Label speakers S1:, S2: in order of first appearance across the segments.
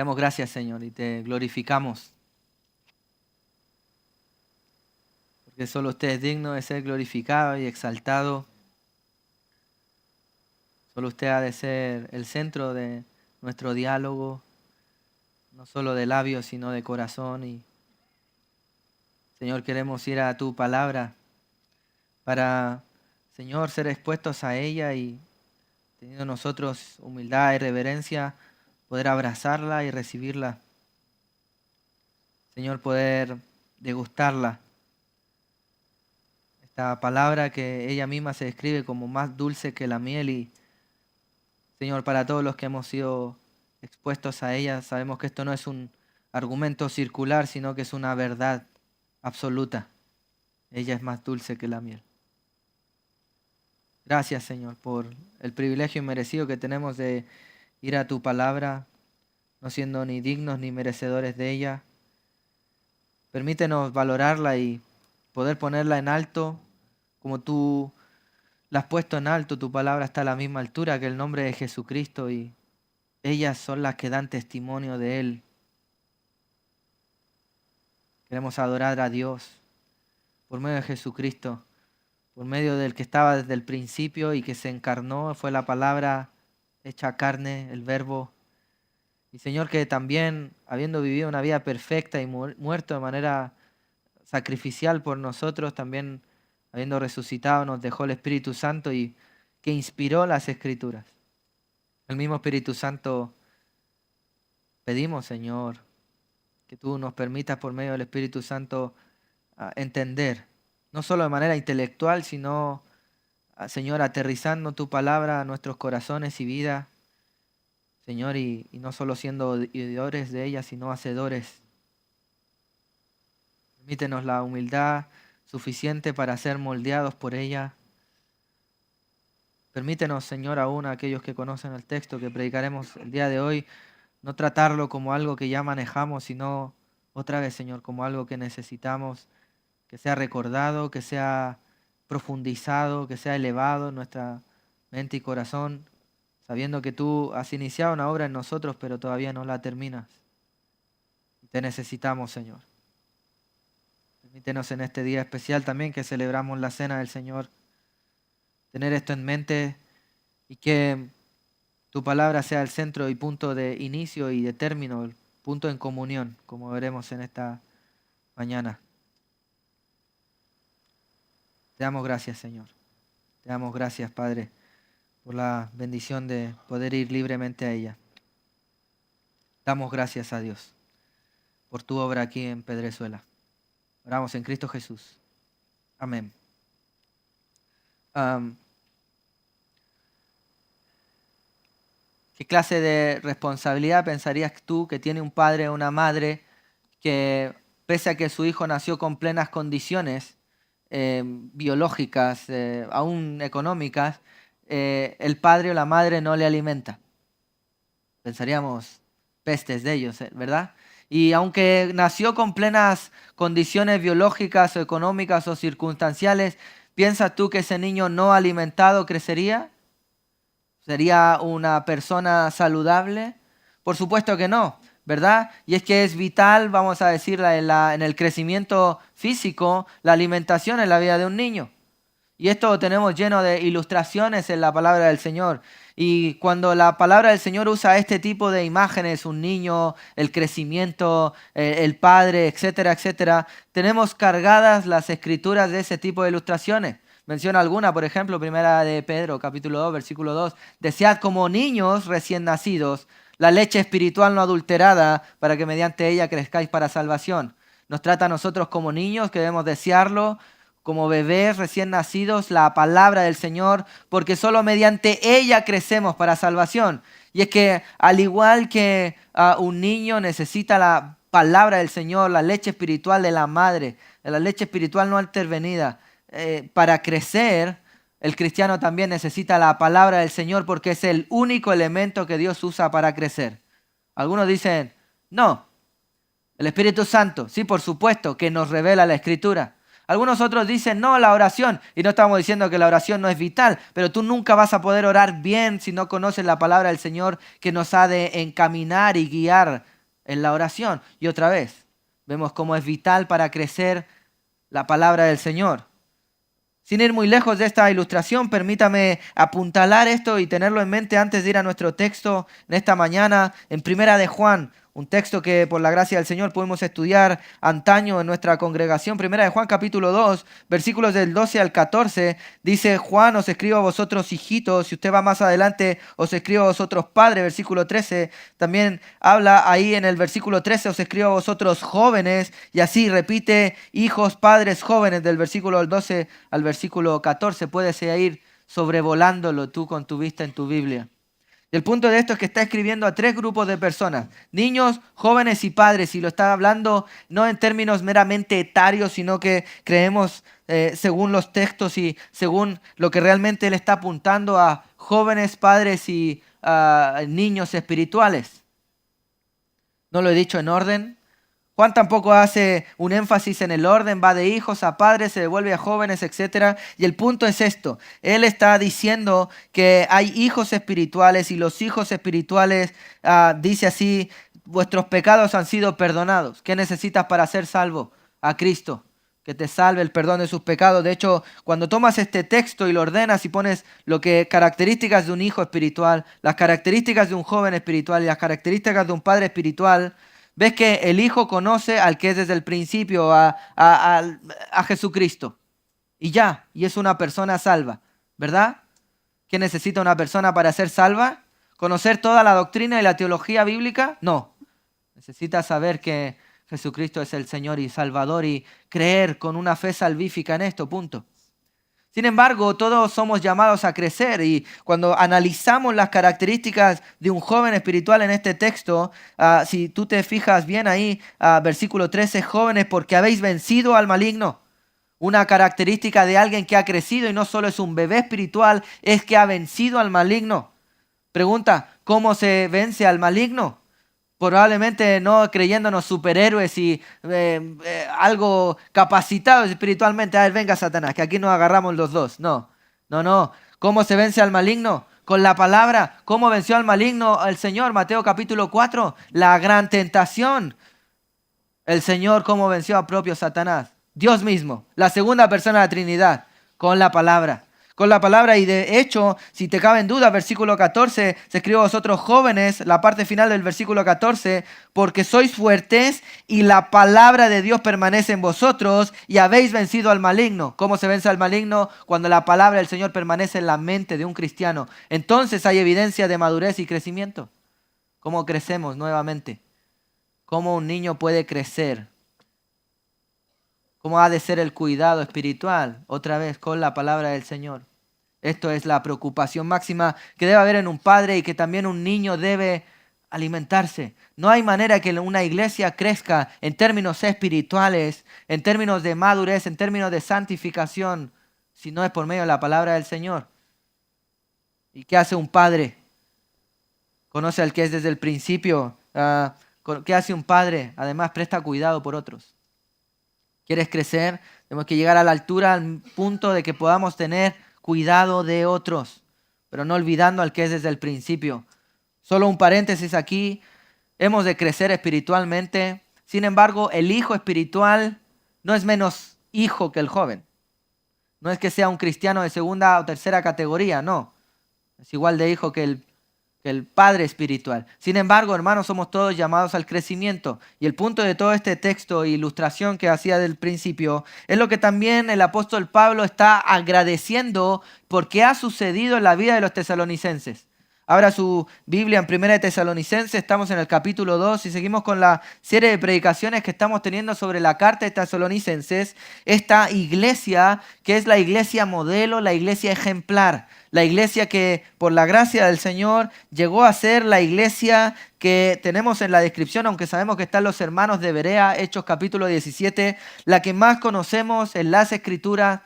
S1: Te damos gracias, Señor, y te glorificamos. Porque solo usted es digno de ser glorificado y exaltado. Solo usted ha de ser el centro de nuestro diálogo, no solo de labios, sino de corazón. Y, Señor, queremos ir a tu palabra para, Señor, ser expuestos a ella y teniendo nosotros humildad y reverencia, poder abrazarla y recibirla. Señor, poder degustarla. Esta palabra que ella misma se describe como más dulce que la miel y, Señor, para todos los que hemos sido expuestos a ella, sabemos que esto no es un argumento circular, sino que es una verdad absoluta. Ella es más dulce que la miel. Gracias, Señor, por el privilegio inmerecido que tenemos de ir a tu palabra, no siendo ni dignos ni merecedores de ella. Permítenos valorarla y poder ponerla en alto, como tú la has puesto en alto. Tu palabra está a la misma altura que el nombre de Jesucristo y ellas son las que dan testimonio de Él. Queremos adorar a Dios por medio de Jesucristo, por medio del que estaba desde el principio y que se encarnó, fue la palabra hecha carne, el verbo. Y Señor, que también, habiendo vivido una vida perfecta y muerto de manera sacrificial por nosotros, también habiendo resucitado, nos dejó el Espíritu Santo y que inspiró las Escrituras. El mismo Espíritu Santo pedimos, Señor, que tú nos permitas por medio del Espíritu Santo entender, no solo de manera intelectual, sino, Señor, aterrizando tu palabra a nuestros corazones y vida, Señor, y no solo siendo oidores de ella, sino hacedores. Permítenos la humildad suficiente para ser moldeados por ella. Permítenos, Señor, aún a aquellos que conocen el texto que predicaremos el día de hoy, no tratarlo como algo que ya manejamos, sino otra vez, Señor, como algo que necesitamos, que sea recordado, que sea profundizado, que sea elevado en nuestra mente y corazón, sabiendo que tú has iniciado una obra en nosotros, pero todavía no la terminas. Y te necesitamos, Señor. Permítenos en este día especial también que celebramos la cena del Señor, tener esto en mente y que tu palabra sea el centro y punto de inicio y de término, el punto en comunión, como veremos en esta mañana. Te damos gracias, Señor. Te damos gracias, Padre, por la bendición de poder ir libremente a ella. Damos gracias a Dios por tu obra aquí en Pedrezuela. Oramos en Cristo Jesús. Amén. ¿Qué clase de responsabilidad pensarías tú que tiene un padre o una madre que, pese a que su hijo nació con plenas condiciones biológicas, aún económicas, el padre o la madre no le alimenta? Pensaríamos pestes de ellos, ¿verdad? Y aunque nació con plenas condiciones biológicas o económicas o circunstanciales, ¿piensas tú que ese niño no alimentado crecería? ¿Sería una persona saludable? Por supuesto que no, ¿verdad? Y es que es vital, vamos a decirla, en el crecimiento físico, la alimentación en la vida de un niño. Y esto lo tenemos lleno de ilustraciones en la palabra del Señor. Y cuando la palabra del Señor usa este tipo de imágenes, un niño, el crecimiento, el padre, etcétera, etcétera, tenemos cargadas las escrituras de ese tipo de ilustraciones. Menciona alguna, por ejemplo, primera de Pedro, capítulo 2, versículo 2. Desead como niños recién nacidos la leche espiritual no adulterada para que mediante ella crezcáis para salvación. Nos trata a nosotros como niños que debemos desearlo, como bebés recién nacidos, la palabra del Señor, porque solo mediante ella crecemos para salvación. Y es que al igual que un niño necesita la palabra del Señor, la leche espiritual de la madre, de la leche espiritual no intervenida, para crecer, el cristiano también necesita la palabra del Señor porque es el único elemento que Dios usa para crecer. Algunos dicen, no, el Espíritu Santo, sí, por supuesto, que nos revela la Escritura. Algunos otros dicen, no, la oración. Y no estamos diciendo que la oración no es vital, pero tú nunca vas a poder orar bien si no conoces la palabra del Señor que nos ha de encaminar y guiar en la oración. Y otra vez, vemos cómo es vital para crecer la palabra del Señor. Sin ir muy lejos de esta ilustración, permítame apuntalar esto y tenerlo en mente antes de ir a nuestro texto en esta mañana, en Primera de Juan, un texto que por la gracia del Señor pudimos estudiar antaño en nuestra congregación. Primera de Juan capítulo 2, versículos del 12 al 14, dice: Juan, os escribo a vosotros hijitos. Si usted va más adelante, os escribo a vosotros padres, versículo 13. También habla ahí en el versículo 13, os escribo a vosotros jóvenes, y así repite hijos, padres, jóvenes, del versículo 12 al versículo 14. Puedes ir sobrevolándolo tú con tu vista en tu Biblia. Y el punto de esto es que está escribiendo a 3 grupos de personas: niños, jóvenes y padres. Y lo está hablando no en términos meramente etarios, sino que creemos según los textos y según lo que realmente él está apuntando a jóvenes, padres y niños espirituales. No lo he dicho en orden. Juan tampoco hace un énfasis en el orden, va de hijos a padres, se devuelve a jóvenes, etc. Y el punto es esto: él está diciendo que hay hijos espirituales y los hijos espirituales, dice así, vuestros pecados han sido perdonados. ¿Qué necesitas para ser salvo? A Cristo, que te salve, el perdón de sus pecados. De hecho, cuando tomas este texto y lo ordenas y pones lo que características de un hijo espiritual, las características de un joven espiritual y las características de un padre espiritual, ves que el Hijo conoce al que es desde el principio, a Jesucristo. Y ya, y es una persona salva, ¿verdad? ¿Qué necesita una persona para ser salva? ¿Conocer toda la doctrina y la teología bíblica? No. Necesita saber que Jesucristo es el Señor y Salvador y creer con una fe salvífica en esto, punto. Sin embargo, todos somos llamados a crecer, y cuando analizamos las características de un joven espiritual en este texto, si tú te fijas bien ahí, versículo 13, jóvenes, porque habéis vencido al maligno. Una característica de alguien que ha crecido y no solo es un bebé espiritual, es que ha vencido al maligno. Pregunta: ¿cómo se vence al maligno? Probablemente no creyéndonos superhéroes y algo capacitados espiritualmente. A ver, venga Satanás, que aquí nos agarramos los dos. No. ¿Cómo se vence al maligno? Con la palabra. ¿Cómo venció al maligno el Señor? Mateo capítulo 4, la gran tentación. El Señor, ¿cómo venció a propio Satanás? Dios mismo, la segunda persona de la Trinidad, con la palabra. Con la palabra. Y de hecho, si te cabe en duda, versículo 14, se escribe a vosotros jóvenes, la parte final del versículo 14, porque sois fuertes y la palabra de Dios permanece en vosotros y habéis vencido al maligno. ¿Cómo se vence al maligno? Cuando la palabra del Señor permanece en la mente de un cristiano. Entonces hay evidencia de madurez y crecimiento. ¿Cómo crecemos nuevamente? ¿Cómo un niño puede crecer? ¿Cómo ha de ser el cuidado espiritual? Otra vez, con la palabra del Señor. Esto es la preocupación máxima que debe haber en un padre y que también un niño debe alimentarse. No hay manera que una iglesia crezca en términos espirituales, en términos de madurez, en términos de santificación, si no es por medio de la palabra del Señor. ¿Y qué hace un padre? Conoce al que es desde el principio. ¿Qué hace un padre? Además, presta cuidado por otros. ¿Quieres crecer? Tenemos que llegar a la altura, al punto de que podamos tener cuidado de otros, pero no olvidando al que es desde el principio. Solo un paréntesis aquí: hemos de crecer espiritualmente. Sin embargo, el hijo espiritual no es menos hijo que el joven. No es que sea un cristiano de segunda o tercera categoría, no. Es igual de hijo que el padre espiritual. Sin embargo, hermanos, somos todos llamados al crecimiento. Y el punto de todo este texto e ilustración que hacía del principio es lo que también el apóstol Pablo está agradeciendo porque ha sucedido en la vida de los tesalonicenses. Abra su Biblia en 1 de Tesalonicenses, estamos en el capítulo 2 y seguimos con la serie de predicaciones que estamos teniendo sobre la carta de Tesalonicenses. Esta iglesia que es la iglesia modelo, la iglesia ejemplar, la iglesia que por la gracia del Señor llegó a ser la iglesia que tenemos en la descripción, aunque sabemos que están los hermanos de Berea, Hechos capítulo 17, la que más conocemos en las Escrituras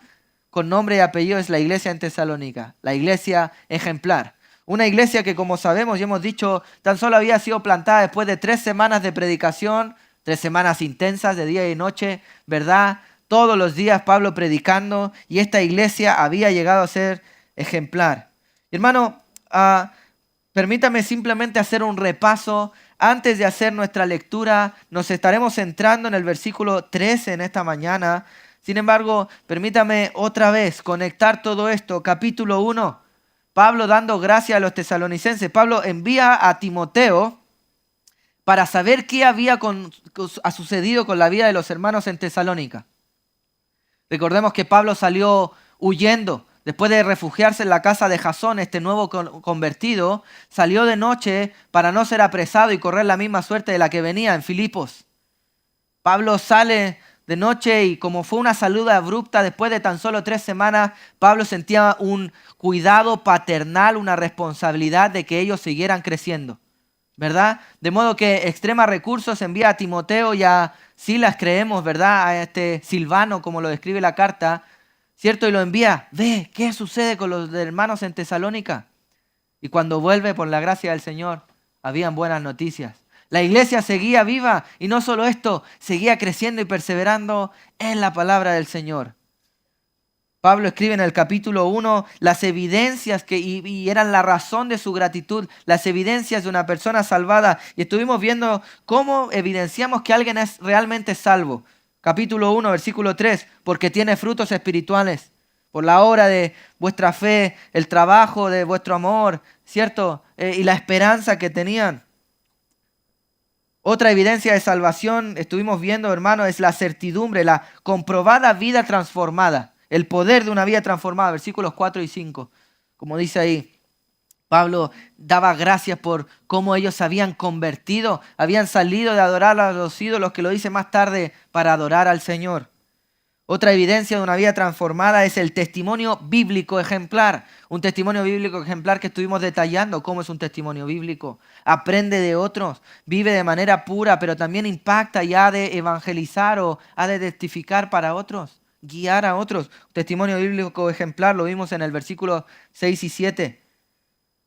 S1: con nombre y apellido es la iglesia en Tesalónica, la iglesia ejemplar. Una iglesia que, como sabemos y hemos dicho, tan solo había sido plantada después de 3 semanas de predicación, 3 semanas intensas de día y noche, ¿verdad? todos los días Pablo predicando, y esta iglesia había llegado a ser ejemplar. Hermano, permítame simplemente hacer un repaso. Antes de hacer nuestra lectura, nos estaremos centrando en el versículo 13 en esta mañana. Sin embargo, permítame otra vez conectar todo esto. Capítulo 1, Pablo dando gracias a los tesalonicenses. Pablo envía a Timoteo para saber qué había sucedido con la vida de los hermanos en Tesalónica. Recordemos que Pablo salió huyendo. Después de refugiarse en la casa de Jasón, este nuevo convertido, salió de noche para no ser apresado y correr la misma suerte de la que venía en Filipos. Pablo sale de noche y como fue una salida abrupta, después de tan solo 3 semanas, Pablo sentía un cuidado paternal, una responsabilidad de que ellos siguieran creciendo, ¿verdad? De modo que Extrema Recursos envía a Timoteo y a Silas, creemos, ¿verdad? A este Silvano, como lo describe la carta, ¿cierto? Y lo envía. Ve, ¿qué sucede con los hermanos en Tesalónica? Y cuando vuelve, por la gracia del Señor, habían buenas noticias. La iglesia seguía viva y no solo esto, seguía creciendo y perseverando en la palabra del Señor. Pablo escribe en el capítulo 1 las evidencias y eran la razón de su gratitud, las evidencias de una persona salvada. Y estuvimos viendo cómo evidenciamos que alguien es realmente salvo. Capítulo 1, versículo 3, porque tiene frutos espirituales, por la obra de vuestra fe, el trabajo de vuestro amor, ¿cierto? Y la esperanza que tenían. Otra evidencia de salvación, estuvimos viendo, hermano, es la certidumbre, la comprobada vida transformada. El poder de una vida transformada, versículos 4 y 5. Como dice ahí, Pablo daba gracias por cómo ellos se habían convertido, habían salido de adorar a los ídolos, que lo dice más tarde, para adorar al Señor. Otra evidencia de una vida transformada es el testimonio bíblico ejemplar. Un testimonio bíblico ejemplar que estuvimos detallando. ¿Cómo es un testimonio bíblico? Aprende de otros, vive de manera pura, pero también impacta y ha de evangelizar o ha de testificar para otros, guiar a otros. Un testimonio bíblico ejemplar lo vimos en el versículo 6 y 7.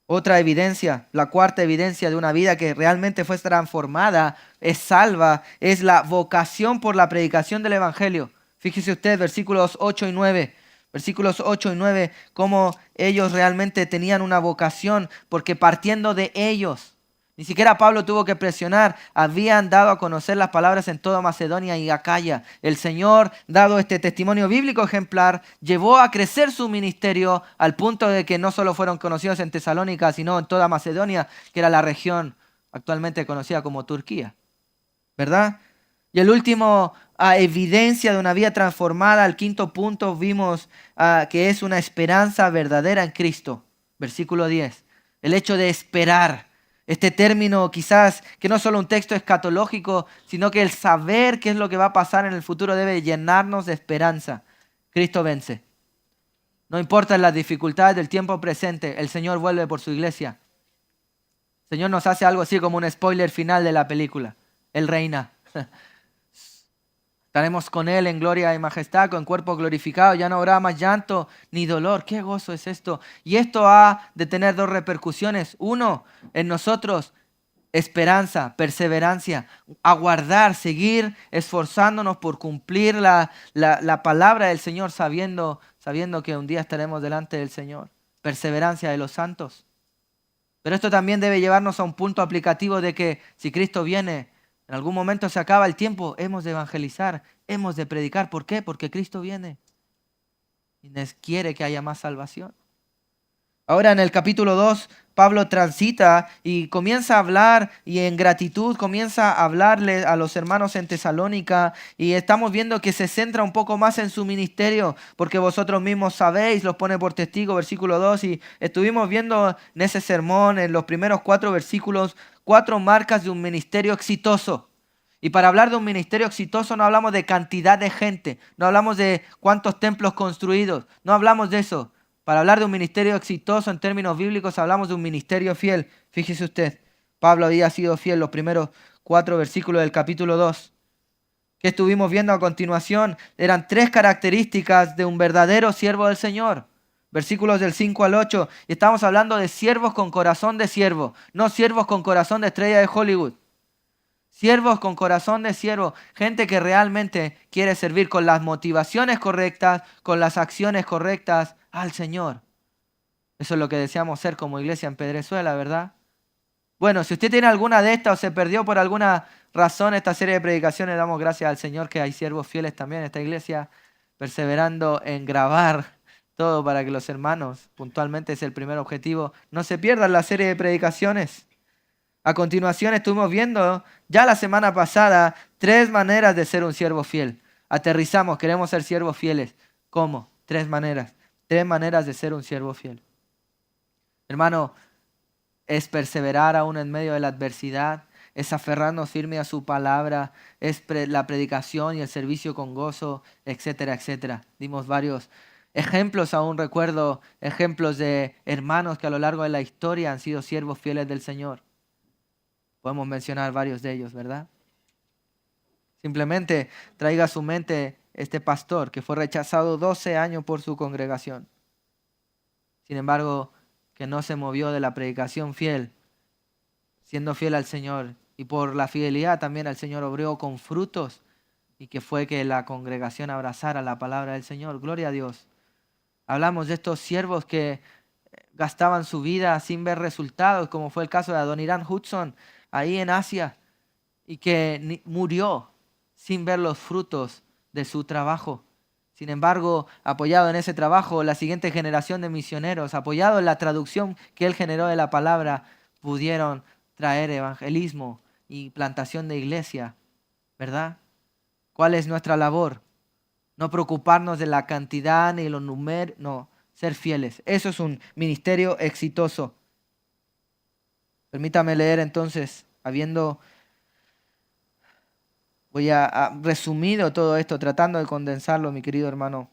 S1: Otra evidencia, la cuarta evidencia de una vida que realmente fue transformada, es salva, es la vocación por la predicación del evangelio. Fíjese usted, versículos 8 y 9. Versículos 8 y 9, cómo ellos realmente tenían una vocación, porque partiendo de ellos, ni siquiera Pablo tuvo que presionar, habían dado a conocer las palabras en toda Macedonia y Acaya. El Señor, dado este testimonio bíblico ejemplar, llevó a crecer su ministerio al punto de que no solo fueron conocidos en Tesalónica, sino en toda Macedonia, que era la región actualmente conocida como Turquía, ¿verdad? Y el último evidencia de una vida transformada, al quinto punto, vimos que es una esperanza verdadera en Cristo. Versículo 10. El hecho de esperar. Este término quizás que no solo un texto escatológico, sino que el saber qué es lo que va a pasar en el futuro debe llenarnos de esperanza. Cristo vence. No importa las dificultades del tiempo presente, el Señor vuelve por su iglesia. El Señor nos hace algo así como un spoiler final de la película. Él reina. Estaremos con Él en gloria y majestad, con cuerpo glorificado. Ya no habrá más llanto ni dolor. ¡Qué gozo es esto! Y esto ha de tener 2 repercusiones. Uno, en nosotros, esperanza, perseverancia, aguardar, seguir esforzándonos por cumplir la palabra del Señor, sabiendo que un día estaremos delante del Señor. Perseverancia de los santos. Pero esto también debe llevarnos a un punto aplicativo de que si Cristo viene, en algún momento se acaba el tiempo, hemos de evangelizar, hemos de predicar. ¿Por qué? Porque Cristo viene y quiere que haya más salvación. Ahora en el capítulo 2, Pablo transita y comienza a hablar y en gratitud comienza a hablarle a los hermanos en Tesalónica y estamos viendo que se centra un poco más en su ministerio porque vosotros mismos sabéis, los pone por testigo, versículo 2, y estuvimos viendo en ese sermón, en los primeros 4 versículos, 4 marcas de un ministerio exitoso. Y para hablar de un ministerio exitoso no hablamos de cantidad de gente, no hablamos de cuántos templos construidos, no hablamos de eso. Para hablar de un ministerio exitoso en términos bíblicos hablamos de un ministerio fiel. Fíjese usted, Pablo había sido fiel los primeros 4 versículos del capítulo 2. ¿Qué estuvimos viendo a continuación? Eran 3 características de un verdadero siervo del Señor. Versículos del 5 al 8. Y estamos hablando de siervos con corazón de siervo, no siervos con corazón de estrella de Hollywood. Siervos con corazón de siervo, gente que realmente quiere servir con las motivaciones correctas, con las acciones correctas al Señor. Eso es lo que deseamos ser como iglesia en Pedrezuela, ¿verdad? Bueno, si usted tiene alguna de estas o se perdió por alguna razón esta serie de predicaciones, damos gracias al Señor que hay siervos fieles también en esta iglesia, perseverando en grabar todo para que los hermanos, puntualmente es el primer objetivo, no se pierdan la serie de predicaciones. A continuación estuvimos viendo ya la semana pasada 3 maneras de ser un siervo fiel. Aterrizamos, queremos ser siervos fieles. ¿Cómo? 3 maneras. 3 maneras de ser un siervo fiel. Hermano, es perseverar aún en medio de la adversidad, es aferrarnos firme a su palabra, es la predicación y el servicio con gozo, etcétera, etcétera. Dimos varios ejemplos, aún recuerdo ejemplos de hermanos que a lo largo de la historia han sido siervos fieles del Señor. Podemos mencionar varios de ellos, ¿verdad? Simplemente traiga a su mente este pastor que fue rechazado 12 años por su congregación. Sin embargo, que no se movió de la predicación fiel, siendo fiel al Señor. Y por la fidelidad también al Señor obró con frutos y que fue que la congregación abrazara la palabra del Señor. Gloria a Dios. Hablamos de estos siervos que gastaban su vida sin ver resultados, como fue el caso de Adoniram Hudson, ahí en Asia, y que murió sin ver los frutos de su trabajo. Sin embargo, apoyado en ese trabajo, la siguiente generación de misioneros, apoyado en la traducción que él generó de la palabra, pudieron traer evangelismo y plantación de iglesia, ¿verdad? ¿Cuál es nuestra labor? No preocuparnos de la cantidad ni los números, no, ser fieles. Eso es un ministerio exitoso. Permítame leer entonces, voy a resumido todo esto, tratando de condensarlo, mi querido hermano.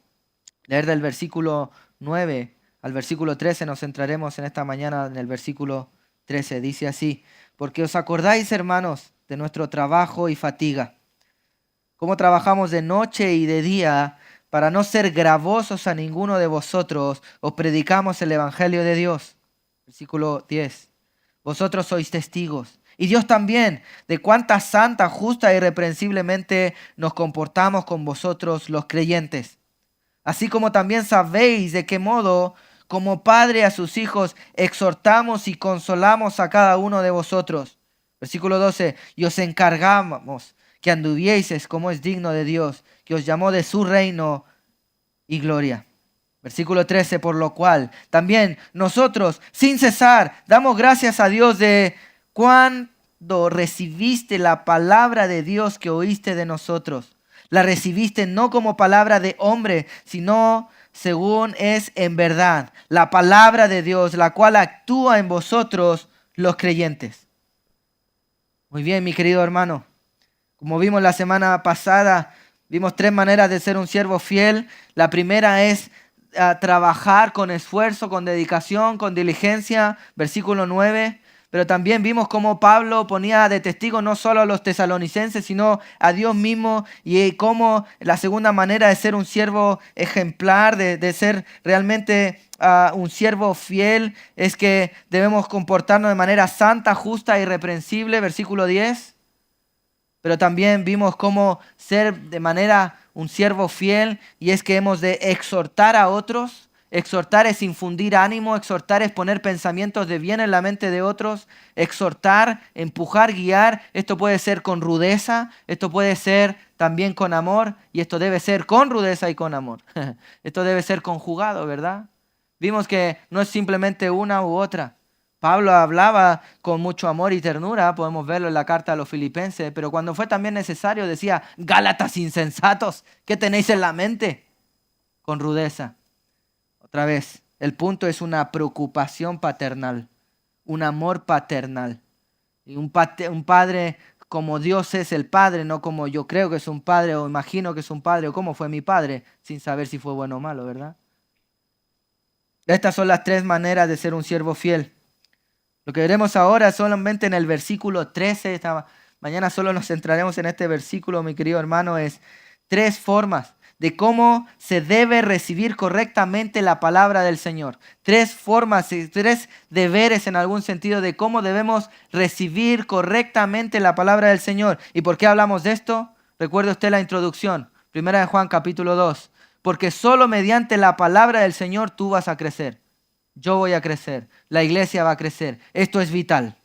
S1: Leer del versículo 9 al versículo 13, nos centraremos en esta mañana en el versículo 13. Dice así: porque os acordáis, hermanos, de nuestro trabajo y fatiga, cómo trabajamos de noche y de día, para no ser gravosos a ninguno de vosotros, os predicamos el Evangelio de Dios. Versículo 10. Vosotros sois testigos, y Dios también, de cuánta santa, justa e irreprensiblemente nos comportamos con vosotros los creyentes. Así como también sabéis de qué modo, como padre a sus hijos, exhortamos y consolamos a cada uno de vosotros. Versículo 12. Y os encargamos que anduvieseis como es digno de Dios, que os llamó de su reino y gloria. Versículo 13. Por lo cual también nosotros, sin cesar, damos gracias a Dios de cuando recibiste la palabra de Dios que oíste de nosotros. La recibiste no como palabra de hombre, sino según es en verdad, la palabra de Dios, la cual actúa en vosotros los creyentes. Muy bien, mi querido hermano. Como vimos la semana pasada, vimos 3 maneras de ser un siervo fiel. La primera es trabajar con esfuerzo, con dedicación, con diligencia. Versículo 9. Pero también vimos cómo Pablo ponía de testigo no solo a los tesalonicenses, sino a Dios mismo, y cómo la segunda manera de ser un siervo ejemplar, de ser realmente un siervo fiel, es que debemos comportarnos de manera santa, justa e irreprensible. Versículo 10. Pero también vimos cómo ser de manera un siervo fiel, y es que hemos de exhortar a otros. Exhortar es infundir ánimo, exhortar es poner pensamientos de bien en la mente de otros, exhortar, empujar, guiar. Esto puede ser con rudeza, esto puede ser también con amor, y esto debe ser con rudeza y con amor. Esto debe ser conjugado, ¿verdad? Vimos que no es simplemente una u otra. Pablo hablaba con mucho amor y ternura, podemos verlo en la carta a los filipenses, pero cuando fue también necesario decía: Gálatas insensatos, ¿qué tenéis en la mente? Con rudeza. Otra vez, el punto es una preocupación paternal, un amor paternal. Y un padre como Dios es el padre, no como yo creo que es un padre o imagino que es un padre o como fue mi padre, sin saber si fue bueno o malo, ¿verdad? Estas son las 3 maneras de ser un siervo fiel. Lo que veremos ahora solamente en el versículo 13, esta mañana solo nos centraremos en este versículo, mi querido hermano, es 3 formas de cómo se debe recibir correctamente la palabra del Señor. 3 formas, 3 deberes en algún sentido de cómo debemos recibir correctamente la palabra del Señor. ¿Y por qué hablamos de esto? Recuerde usted la introducción, 1 Juan capítulo 2. Porque solo mediante la palabra del Señor tú vas a crecer. Yo voy a crecer, la iglesia va a crecer. Esto es vital.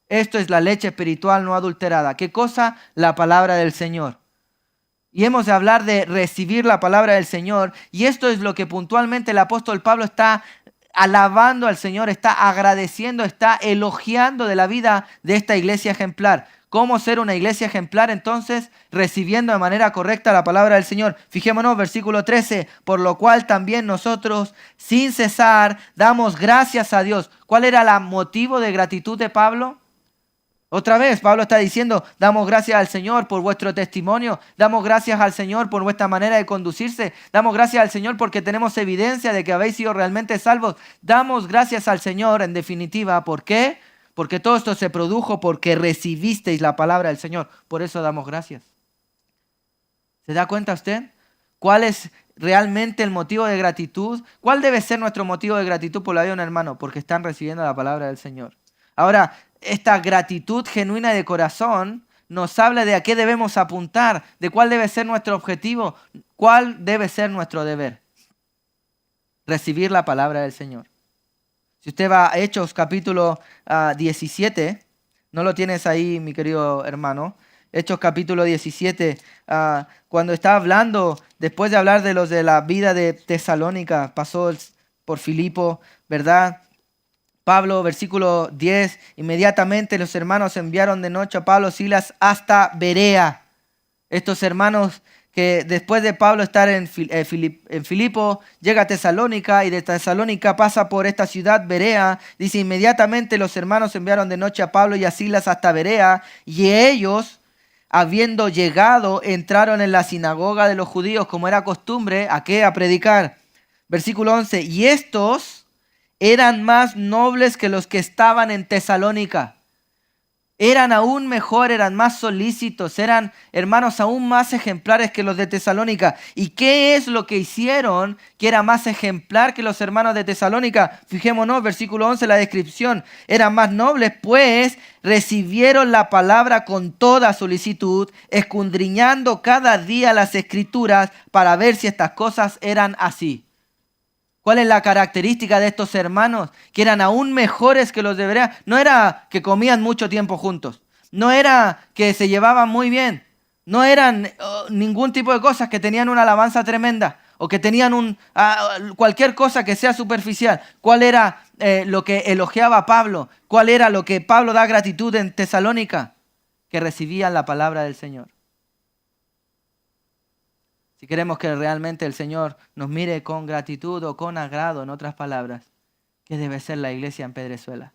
S1: Esto es la leche espiritual no adulterada. ¿Qué cosa? La palabra del Señor. Y hemos de hablar de recibir la palabra del Señor. Y esto es lo que puntualmente el apóstol Pablo está alabando al Señor, está agradeciendo, está elogiando de la vida de esta iglesia ejemplar. ¿Cómo ser una iglesia ejemplar entonces? Recibiendo de manera correcta la palabra del Señor. Fijémonos, versículo 13. Por lo cual también nosotros, sin cesar, damos gracias a Dios. ¿Cuál era el motivo de gratitud de Pablo? Otra vez, Pablo está diciendo, damos gracias al Señor por vuestro testimonio, damos gracias al Señor por vuestra manera de conducirse, damos gracias al Señor porque tenemos evidencia de que habéis sido realmente salvos. Damos gracias al Señor en definitiva, ¿por qué? Porque todo esto se produjo porque recibisteis la palabra del Señor. Por eso damos gracias. ¿Se da cuenta usted? ¿Cuál es realmente el motivo de gratitud? ¿Cuál debe ser nuestro motivo de gratitud por la vida de un hermano? Porque están recibiendo la palabra del Señor. Ahora, esta gratitud genuina de corazón nos habla de a qué debemos apuntar, de cuál debe ser nuestro objetivo, cuál debe ser nuestro deber. Recibir la palabra del Señor. Si usted va a Hechos capítulo 17, no lo tienes ahí, mi querido hermano. Hechos capítulo 17, cuando está hablando, después de hablar de los de la vida de Tesalónica, pasó por Filipo, ¿verdad? Pablo, versículo 10, inmediatamente los hermanos enviaron de noche a Pablo y Silas hasta Berea. Estos hermanos que después de Pablo estar en Filipo, llega a Tesalónica y de Tesalónica pasa por esta ciudad Berea. Dice, inmediatamente los hermanos enviaron de noche a Pablo y a Silas hasta Berea y ellos, habiendo llegado, entraron en la sinagoga de los judíos como era costumbre. ¿A qué? A predicar. Versículo 11, y estos eran más nobles que los que estaban en Tesalónica. Eran aún mejor, eran más solícitos, eran hermanos aún más ejemplares que los de Tesalónica. ¿Y qué es lo que hicieron que era más ejemplar que los hermanos de Tesalónica? Fijémonos, versículo 11, la descripción. Eran más nobles, pues recibieron la palabra con toda solicitud, escudriñando cada día las escrituras para ver si estas cosas eran así. ¿Cuál es la característica de estos hermanos? Que eran aún mejores que los de Berea. No era que comían mucho tiempo juntos. No era que se llevaban muy bien. No eran ningún tipo de cosas que tenían una alabanza tremenda. O que tenían cualquier cosa que sea superficial. ¿Cuál era lo que elogiaba Pablo? ¿Cuál era lo que Pablo da gratitud en Tesalónica? Que recibían la palabra del Señor. Si queremos que realmente el Señor nos mire con gratitud o con agrado, en otras palabras, ¿qué debe ser la iglesia en Pedrezuela?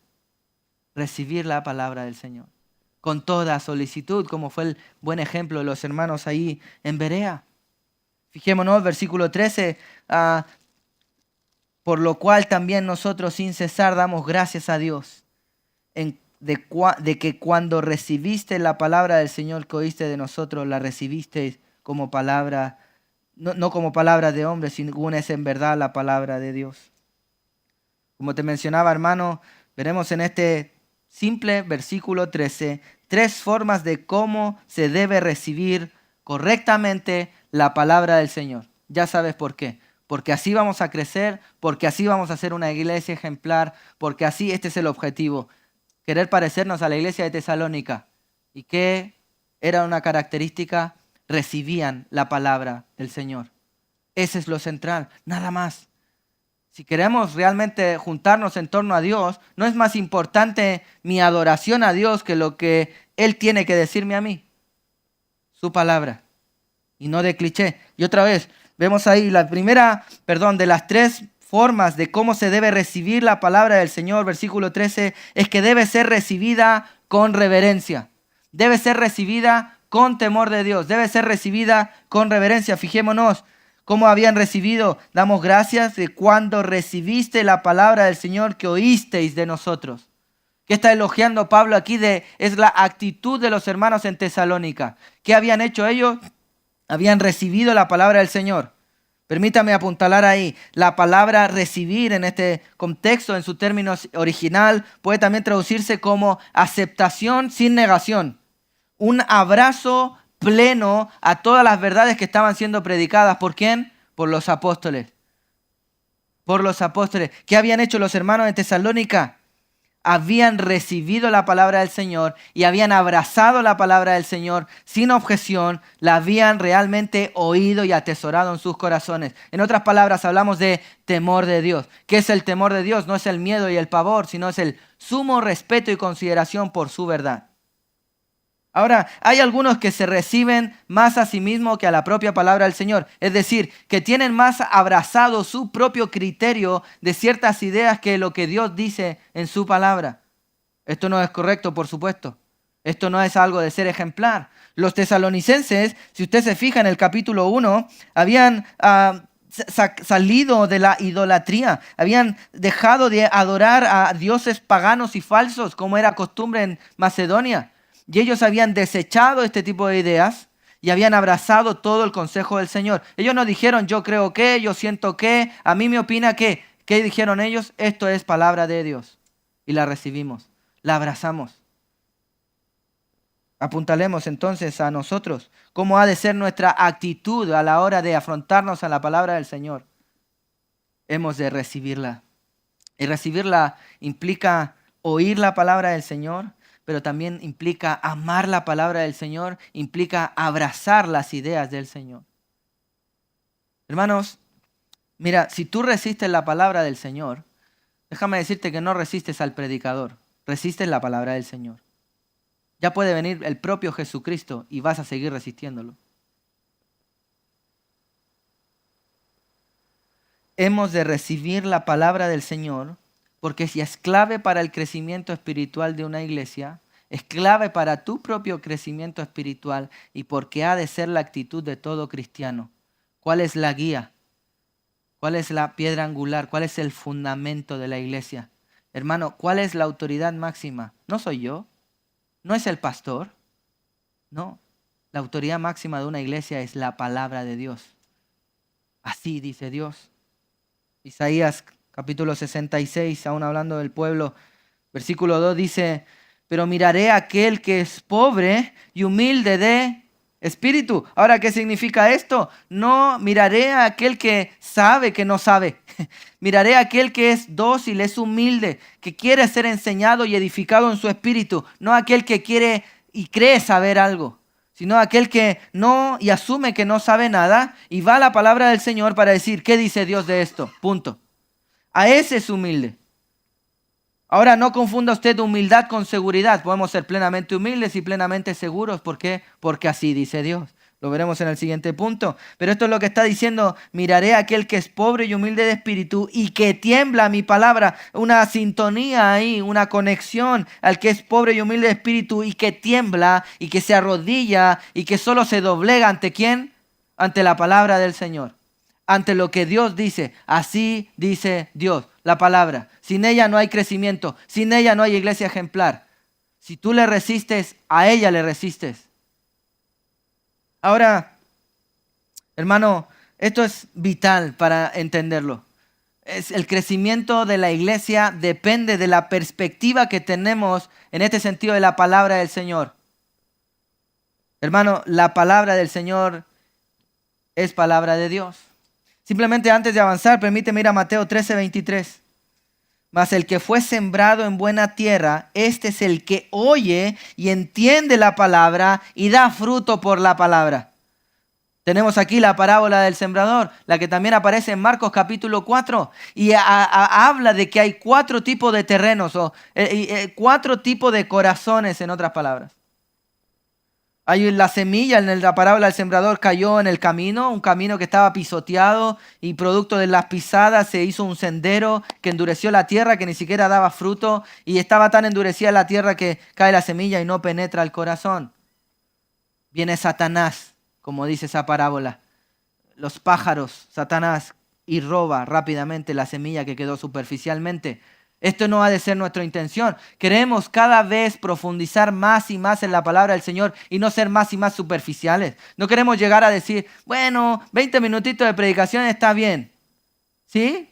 S1: Recibir la palabra del Señor con toda solicitud, como fue el buen ejemplo de los hermanos ahí en Berea. Fijémonos, versículo 13, por lo cual también nosotros sin cesar damos gracias a Dios de que cuando recibiste la palabra del Señor que oíste de nosotros, la recibiste como palabra, no como palabra de hombre, sino es en verdad la palabra de Dios. Como te mencionaba, hermano, veremos en este simple versículo 13 3 formas de cómo se debe recibir correctamente la palabra del Señor. Ya sabes por qué. Porque así vamos a crecer, porque así vamos a ser una iglesia ejemplar, porque así este es el objetivo. Querer parecernos a la iglesia de Tesalónica. ¿Y qué era una característica? Recibían la palabra del Señor. Ese es lo central, nada más. Si queremos realmente juntarnos en torno a Dios, no es más importante mi adoración a Dios que lo que Él tiene que decirme a mí. Su palabra. Y no de cliché. Y otra vez, vemos ahí de las 3 formas de cómo se debe recibir la palabra del Señor, versículo 13, es que debe ser recibida con reverencia. Debe ser recibida con temor de Dios. Debe ser recibida con reverencia. Fijémonos cómo habían recibido. Damos gracias de cuando recibiste la palabra del Señor que oísteis de nosotros. ¿Qué está elogiando Pablo aquí? Es la actitud de los hermanos en Tesalónica. ¿Qué habían hecho ellos? habían recibido la palabra del Señor. Permítame apuntalar ahí, la palabra recibir en este contexto, en su término original, puede también traducirse como aceptación sin negación. Un abrazo pleno a todas las verdades que estaban siendo predicadas. ¿Por quién? Por los apóstoles. Por los apóstoles. ¿Qué habían hecho los hermanos de Tesalónica? Habían recibido la palabra del Señor y habían abrazado la palabra del Señor sin objeción, la habían realmente oído y atesorado en sus corazones. En otras palabras, hablamos de temor de Dios. ¿Qué es el temor de Dios? No es el miedo y el pavor, sino es el sumo respeto y consideración por su verdad. Ahora, hay algunos que se reciben más a sí mismos que a la propia palabra del Señor. Es decir, que tienen más abrazado su propio criterio de ciertas ideas que lo que Dios dice en su palabra. Esto no es correcto, por supuesto. Esto no es algo de ser ejemplar. Los tesalonicenses, si usted se fija en el capítulo 1, habían salido de la idolatría. Habían dejado de adorar a dioses paganos y falsos, como era costumbre en Macedonia. Y ellos habían desechado este tipo de ideas y habían abrazado todo el consejo del Señor. Ellos no dijeron, yo creo que, yo siento que, a mí me opina que. ¿Qué dijeron ellos? Esto es palabra de Dios. Y la recibimos, la abrazamos. Apuntalemos entonces a nosotros cómo ha de ser nuestra actitud a la hora de afrontarnos a la palabra del Señor. Hemos de recibirla. Y recibirla implica oír la palabra del Señor, pero también implica amar la palabra del Señor, implica abrazar las ideas del Señor. Hermanos, mira, si tú resistes la palabra del Señor, déjame decirte que no resistes al predicador, resistes la palabra del Señor. Ya puede venir el propio Jesucristo y vas a seguir resistiéndolo. Hemos de recibir la palabra del Señor porque si es clave para el crecimiento espiritual de una iglesia, es clave para tu propio crecimiento espiritual y porque ha de ser la actitud de todo cristiano. ¿Cuál es la guía? ¿Cuál es la piedra angular? ¿Cuál es el fundamento de la iglesia? Hermano, ¿cuál es la autoridad máxima? No soy yo, no es el pastor, no. La autoridad máxima de una iglesia es la palabra de Dios. Así dice Dios. Isaías capítulo 66, aún hablando del pueblo, versículo 2 dice, pero miraré a aquel que es pobre y humilde de espíritu. Ahora, ¿qué significa esto? No miraré a aquel que sabe que no sabe. Miraré a aquel que es dócil, es humilde, que quiere ser enseñado y edificado en su espíritu. No aquel que quiere y cree saber algo, sino aquel que no y asume que no sabe nada y va a la palabra del Señor para decir, ¿qué dice Dios de esto? Punto. A ese es humilde. Ahora, no confunda usted humildad con seguridad. Podemos ser plenamente humildes y plenamente seguros. ¿Por qué? Porque así dice Dios. Lo veremos en el siguiente punto. Pero esto es lo que está diciendo. Miraré a aquel que es pobre y humilde de espíritu y que tiembla a mi palabra. Una sintonía ahí, una conexión al que es pobre y humilde de espíritu y que tiembla y que se arrodilla y que solo se doblega. ¿Ante quién? Ante la palabra del Señor. Ante lo que Dios dice. Así dice Dios, la palabra. Sin ella no hay crecimiento. Sin ella no hay iglesia ejemplar. Si tú le resistes, a ella le resistes. Ahora, hermano, esto es vital para entenderlo. El crecimiento de la iglesia depende de la perspectiva que tenemos en este sentido de la palabra del Señor. Hermano, la palabra del Señor es palabra de Dios. Simplemente antes de avanzar, permíteme ir a Mateo 13:23. Mas el que fue sembrado en buena tierra, este es el que oye y entiende la palabra y da fruto por la palabra. Tenemos aquí la parábola del sembrador, la que también aparece en Marcos capítulo 4 y habla de que hay 4 tipos de terrenos o 4 tipos de corazones, en otras palabras. Hay la semilla, en la parábola del sembrador cayó en el camino, un camino que estaba pisoteado y producto de las pisadas se hizo un sendero que endureció la tierra, que ni siquiera daba fruto y estaba tan endurecida la tierra que cae la semilla y no penetra el corazón. Viene Satanás, como dice esa parábola, los pájaros, Satanás, y roba rápidamente la semilla que quedó superficialmente. Esto no ha de ser nuestra intención. Queremos cada vez profundizar más y más en la palabra del Señor y no ser más y más superficiales. No queremos llegar a decir, bueno, 20 minutitos de predicación está bien. ¿Sí?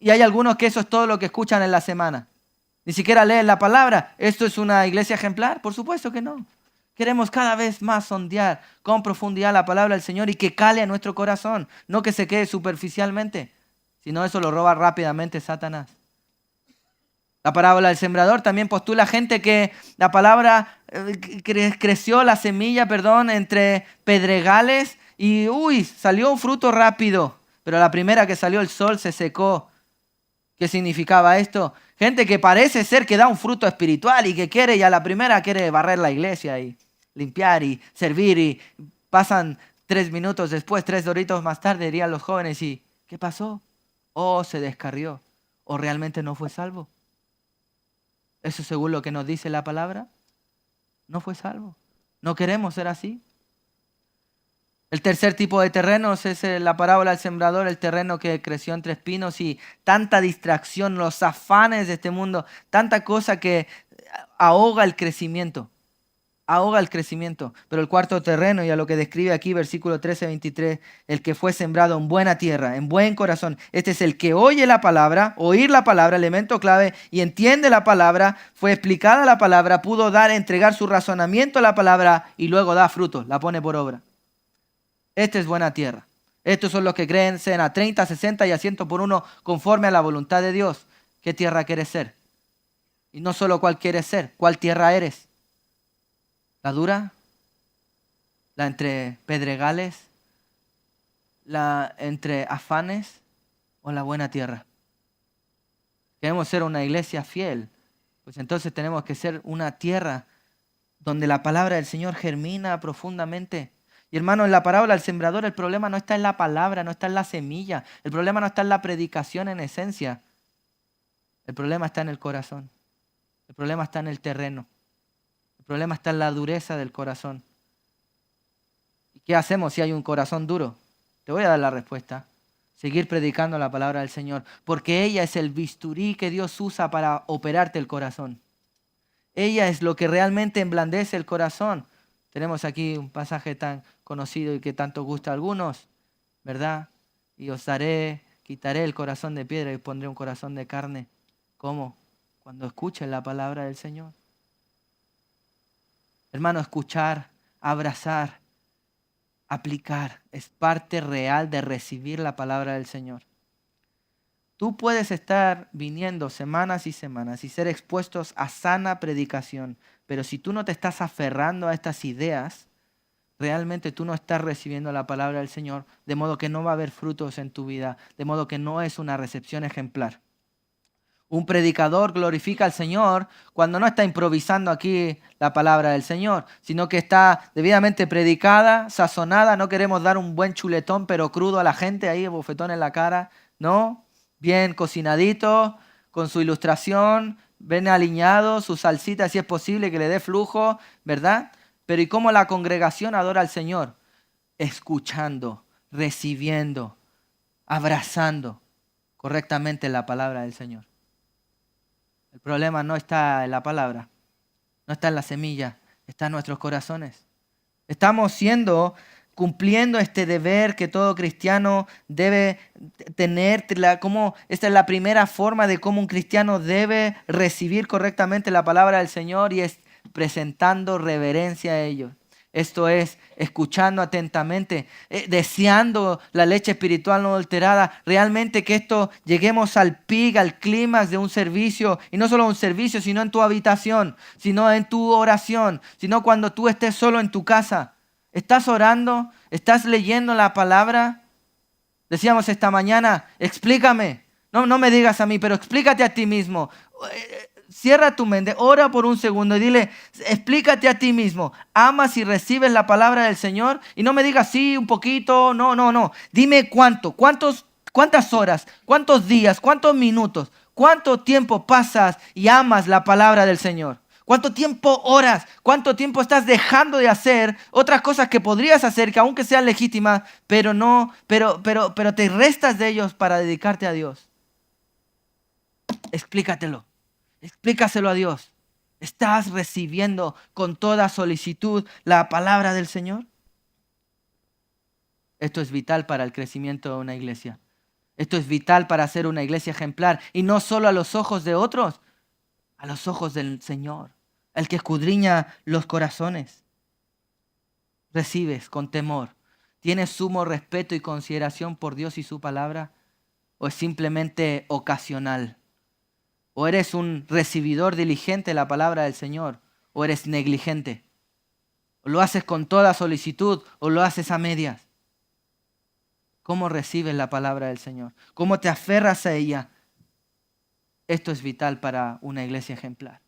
S1: Y hay algunos que eso es todo lo que escuchan en la semana. Ni siquiera leen la palabra. ¿Esto es una iglesia ejemplar? Por supuesto que no. Queremos cada vez más sondear con profundidad la palabra del Señor y que cale a nuestro corazón. No que se quede superficialmente, sino eso lo roba rápidamente Satanás. La parábola del sembrador también postula gente que la palabra creció, la semilla, entre pedregales y salió un fruto rápido. Pero la primera que salió el sol se secó. ¿Qué significaba esto? Gente que parece ser que da un fruto espiritual y que quiere, y a la primera quiere barrer la iglesia y limpiar y servir, y pasan 3 minutos después, 3 doritos más tarde, dirían los jóvenes, ¿y qué pasó? O se descarrió, o realmente no fue salvo. Eso según lo que nos dice la palabra, no fue salvo. No queremos ser así. El tercer tipo de terrenos es la parábola del sembrador, el terreno que creció entre espinos y tanta distracción, los afanes de este mundo, tanta cosa que ahoga el crecimiento. Ahoga el crecimiento. Pero el cuarto terreno, y a lo que describe aquí versículo 13-23, el que fue sembrado en buena tierra, en buen corazón. Este es el que oye la palabra, oír la palabra, elemento clave, y entiende la palabra, fue explicada la palabra, pudo entregar su razonamiento a la palabra y luego da fruto, la pone por obra. Esta es buena tierra. Estos son los que creen a 30, 60 y a 100 por uno conforme a la voluntad de Dios. ¿Qué tierra quieres ser? Y no solo cuál quieres ser, ¿cuál tierra eres? ¿La dura? ¿La entre pedregales? ¿La entre afanes? ¿O la buena tierra? Queremos ser una iglesia fiel, pues entonces tenemos que ser una tierra donde la palabra del Señor germina profundamente. Y hermano, en la parábola del sembrador el problema no está en la palabra, no está en la semilla. El problema no está en la predicación en esencia. El problema está en el corazón. El problema está en el terreno. El problema está en la dureza del corazón. ¿Y qué hacemos si hay un corazón duro? Te voy a dar la respuesta. Seguir predicando la palabra del Señor, porque ella es el bisturí que Dios usa para operarte el corazón. Ella es lo que realmente emblandece el corazón. Tenemos aquí un pasaje tan conocido y que tanto gusta a algunos, ¿verdad? Y quitaré el corazón de piedra y pondré un corazón de carne. ¿Cómo? Cuando escuchen la palabra del Señor. Hermano, escuchar, abrazar, aplicar es parte real de recibir la palabra del Señor. Tú puedes estar viniendo semanas y semanas y ser expuestos a sana predicación, pero si tú no te estás aferrando a estas ideas, realmente tú no estás recibiendo la palabra del Señor, de modo que no va a haber frutos en tu vida, de modo que no es una recepción ejemplar. Un predicador glorifica al Señor cuando no está improvisando aquí la palabra del Señor, sino que está debidamente predicada, sazonada. No queremos dar un buen chuletón pero crudo a la gente, ahí bofetón en la cara, ¿no? Bien cocinadito, con su ilustración, bien aliñado, su salsita si es posible que le dé flujo, ¿verdad? Pero ¿y cómo la congregación adora al Señor? Escuchando, recibiendo, abrazando correctamente la palabra del Señor. El problema no está en la palabra, no está en la semilla, está en nuestros corazones. Estamos cumpliendo este deber que todo cristiano debe tener. Esta es la primera forma de cómo un cristiano debe recibir correctamente la palabra del Señor, y es presentando reverencia a ellos. Esto es, escuchando atentamente, deseando la leche espiritual no adulterada. Realmente que lleguemos al pic, al clímax de un servicio. Y no solo un servicio, sino en tu habitación, sino en tu oración, sino cuando tú estés solo en tu casa. ¿Estás orando? ¿Estás leyendo la palabra? Decíamos esta mañana, explícame. No me digas a mí, pero explícate a ti mismo. Cierra tu mente, ora por un segundo y dile, explícate a ti mismo. ¿Amas y recibes la palabra del Señor? Y no me digas sí, un poquito, no. Dime cuántas horas, cuántos días, cuántos minutos, cuánto tiempo pasas y amas la palabra del Señor. ¿Cuánto tiempo oras? ¿Cuánto tiempo estás dejando de hacer otras cosas que podrías hacer, que aunque sean legítimas, pero te restas de ellos para dedicarte a Dios? explícatelo. Explícaselo a Dios. ¿Estás recibiendo con toda solicitud la palabra del Señor? Esto es vital para el crecimiento de una iglesia. Esto es vital para hacer una iglesia ejemplar. Y no solo a los ojos de otros, a los ojos del Señor, el que escudriña los corazones. ¿Recibes con temor? ¿Tienes sumo respeto y consideración por Dios y su palabra? ¿O es simplemente ocasional? ¿O eres un recibidor diligente de la palabra del Señor? ¿O eres negligente? ¿O lo haces con toda solicitud o lo haces a medias? ¿Cómo recibes la palabra del Señor? ¿Cómo te aferras a ella? Esto es vital para una iglesia ejemplar.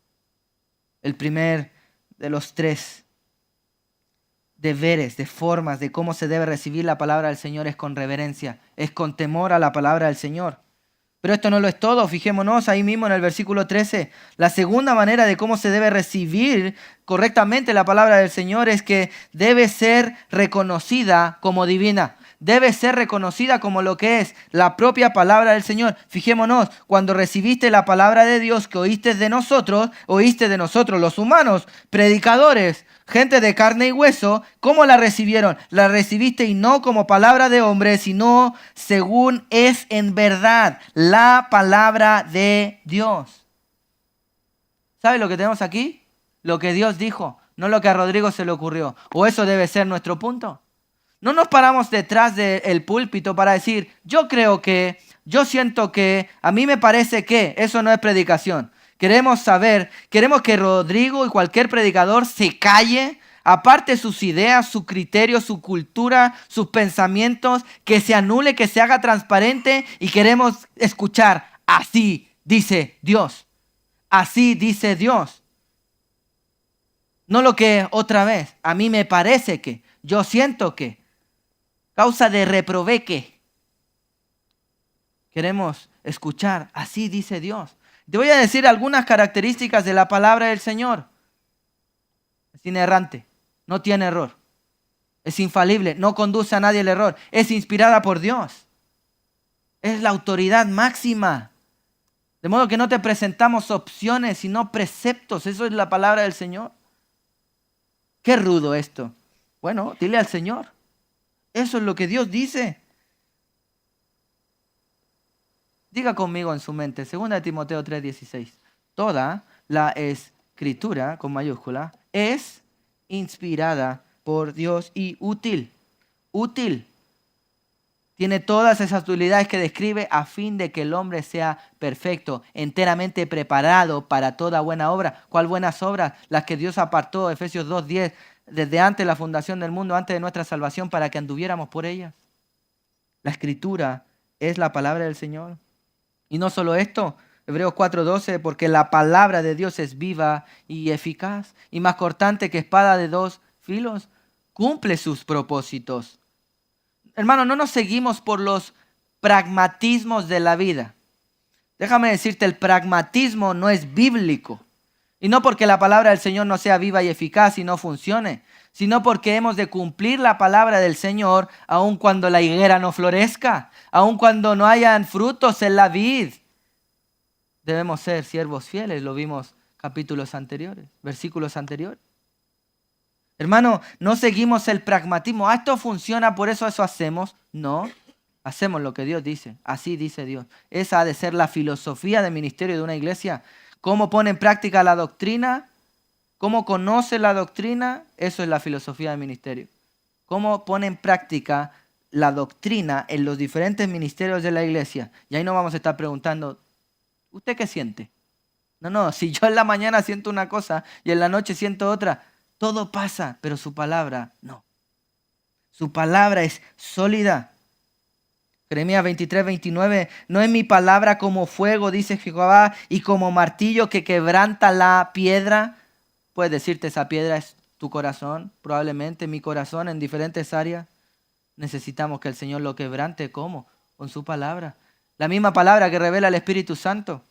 S1: El primer de los 3 deberes, de formas de cómo se debe recibir la palabra del Señor es con reverencia, es con temor a la palabra del Señor. Pero esto no lo es todo, fijémonos ahí mismo en el versículo 13. La segunda manera de cómo se debe recibir correctamente la palabra del Señor es que debe ser reconocida como divina. Debe ser reconocida como lo que es la propia palabra del Señor. Fijémonos, cuando recibiste la palabra de Dios que oíste de nosotros los humanos, predicadores, gente de carne y hueso, ¿cómo la recibieron? La recibiste y no como palabra de hombre, sino según es en verdad la palabra de Dios. ¿Sabe lo que tenemos aquí? Lo que Dios dijo, no lo que a Rodrigo se le ocurrió. O eso debe ser nuestro punto. No nos paramos detrás del púlpito para decir, yo creo que, yo siento que, a mí me parece que. Eso no es predicación. Queremos que Rodrigo y cualquier predicador se calle, aparte sus ideas, su criterio, su cultura, sus pensamientos, que se anule, que se haga transparente y queremos escuchar, así dice Dios. Así dice Dios. No lo que otra vez, a mí me parece que, yo siento que. Causa de reprobé que. Queremos escuchar, así dice Dios. Te voy a decir algunas características de la palabra del Señor. Es inerrante, no tiene error. Es infalible, no conduce a nadie al error. Es inspirada por Dios. Es la autoridad máxima. De modo que no te presentamos opciones, sino preceptos. Eso es la palabra del Señor. Qué rudo esto. Bueno, dile al Señor. Eso es lo que Dios dice. Diga conmigo en su mente, 2 Timoteo 3:16. Toda la escritura, con mayúscula, es inspirada por Dios y útil. Útil. Tiene todas esas utilidades que describe a fin de que el hombre sea perfecto, enteramente preparado para toda buena obra. ¿Cuál buenas obras? Las que Dios apartó, Efesios 2:10, desde antes de la fundación del mundo, antes de nuestra salvación, para que anduviéramos por ellas. La escritura es la palabra del Señor. Y no solo esto, Hebreos 4:12, porque la palabra de Dios es viva y eficaz, y más cortante que espada de 2 filos, cumple sus propósitos. Hermano, no nos seguimos por los pragmatismos de la vida. Déjame decirte, el pragmatismo no es bíblico. Y no porque la palabra del Señor no sea viva y eficaz y no funcione, sino porque hemos de cumplir la palabra del Señor aun cuando la higuera no florezca, aun cuando no hayan frutos en la vid. Debemos ser siervos fieles, lo vimos versículos anteriores. Hermano, no seguimos el pragmatismo. Esto funciona, por eso hacemos. No, hacemos lo que Dios dice. Así dice Dios. Esa ha de ser la filosofía del ministerio de una iglesia. ¿Cómo pone en práctica la doctrina? ¿Cómo conoce la doctrina? Eso es la filosofía del ministerio. ¿Cómo pone en práctica la doctrina en los diferentes ministerios de la iglesia? Y ahí no vamos a estar preguntando, ¿usted qué siente? No, si yo en la mañana siento una cosa y en la noche siento otra, todo pasa, pero su palabra no. Su palabra es sólida. Jeremías 23:29, no es mi palabra como fuego, dice Jehová, y como martillo que quebranta la piedra. Puedes decirte, esa piedra es tu corazón, probablemente mi corazón en diferentes áreas. Necesitamos que el Señor lo quebrante. ¿Cómo? Con su palabra. La misma palabra que revela el Espíritu Santo.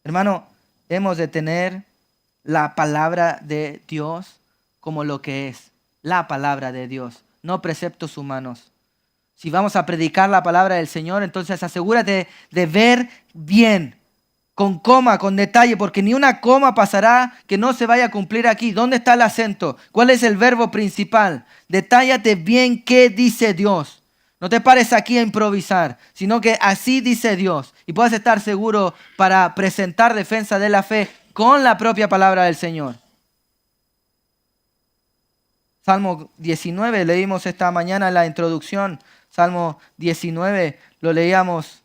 S1: Hermano, hemos de tener la palabra de Dios como lo que es. La palabra de Dios, no preceptos humanos. Si vamos a predicar la palabra del Señor, entonces asegúrate de ver bien con coma, con detalle, porque ni una coma pasará que no se vaya a cumplir aquí. ¿Dónde está el acento? ¿Cuál es el verbo principal? Detállate bien qué dice Dios. No te pares aquí a improvisar, sino que así dice Dios. Y puedes estar seguro para presentar defensa de la fe con la propia palabra del Señor. Salmo 19, leímos esta mañana en la introducción. Salmo 19, lo leíamos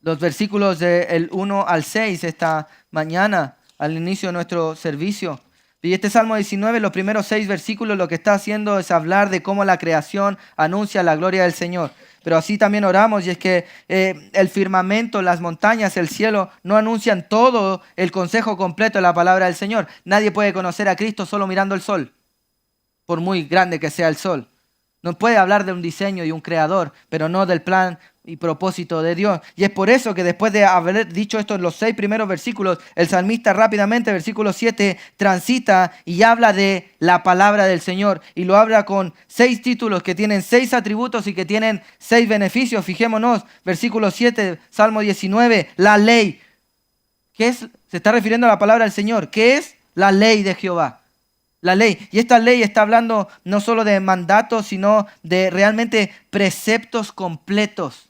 S1: los versículos del 1 al 6 esta mañana al inicio de nuestro servicio. Y este Salmo 19, los primeros 6 versículos, lo que está haciendo es hablar de cómo la creación anuncia la gloria del Señor. Pero así también oramos, y es que el firmamento, las montañas, el cielo, no anuncian todo el consejo completo de la palabra del Señor. Nadie puede conocer a Cristo solo mirando el sol, por muy grande que sea el sol. No puede hablar de un diseño y un creador, pero no del plan y propósito de Dios. Y es por eso que después de haber dicho esto en los 6 primeros versículos, el salmista rápidamente, versículo 7, transita y habla de la palabra del Señor. Y lo habla con 6 títulos que tienen 6 atributos y que tienen 6 beneficios. Fijémonos, versículo 7, Salmo 19, la ley. ¿Qué es? Se está refiriendo a la palabra del Señor. ¿Qué es? La ley de Jehová. La ley. Y esta ley está hablando no solo de mandatos, sino de realmente preceptos completos.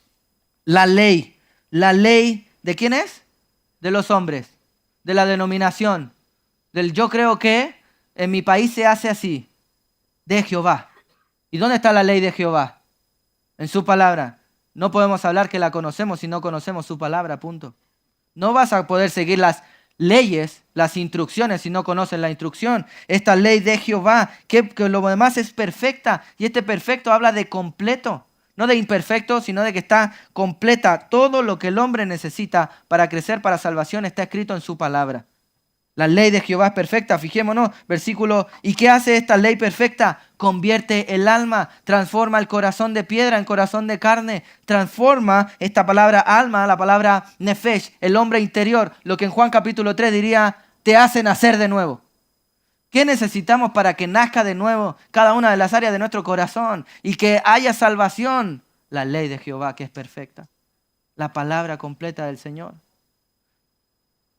S1: La ley. ¿La ley de quién es? De los hombres. De la denominación. Del yo creo que en mi país se hace así. De Jehová. ¿Y dónde está la ley de Jehová? En su palabra. No podemos hablar que la conocemos si no conocemos su palabra, punto. No vas a poder seguir las leyes, las instrucciones, si no conoces la instrucción. Esta ley de Jehová, que lo demás es perfecta. Y este perfecto habla de completo. No de imperfecto, sino de que está completa. Todo lo que el hombre necesita para crecer, para salvación, está escrito en su palabra. La ley de Jehová es perfecta. Fijémonos, versículo. ¿Y qué hace esta ley perfecta? Convierte el alma, transforma el corazón de piedra en corazón de carne. Transforma esta palabra alma, la palabra nefesh, el hombre interior. Lo que en Juan capítulo 3 diría, te hace nacer de nuevo. ¿Qué necesitamos para que nazca de nuevo cada una de las áreas de nuestro corazón y que haya salvación? La ley de Jehová, que es perfecta. La palabra completa del Señor.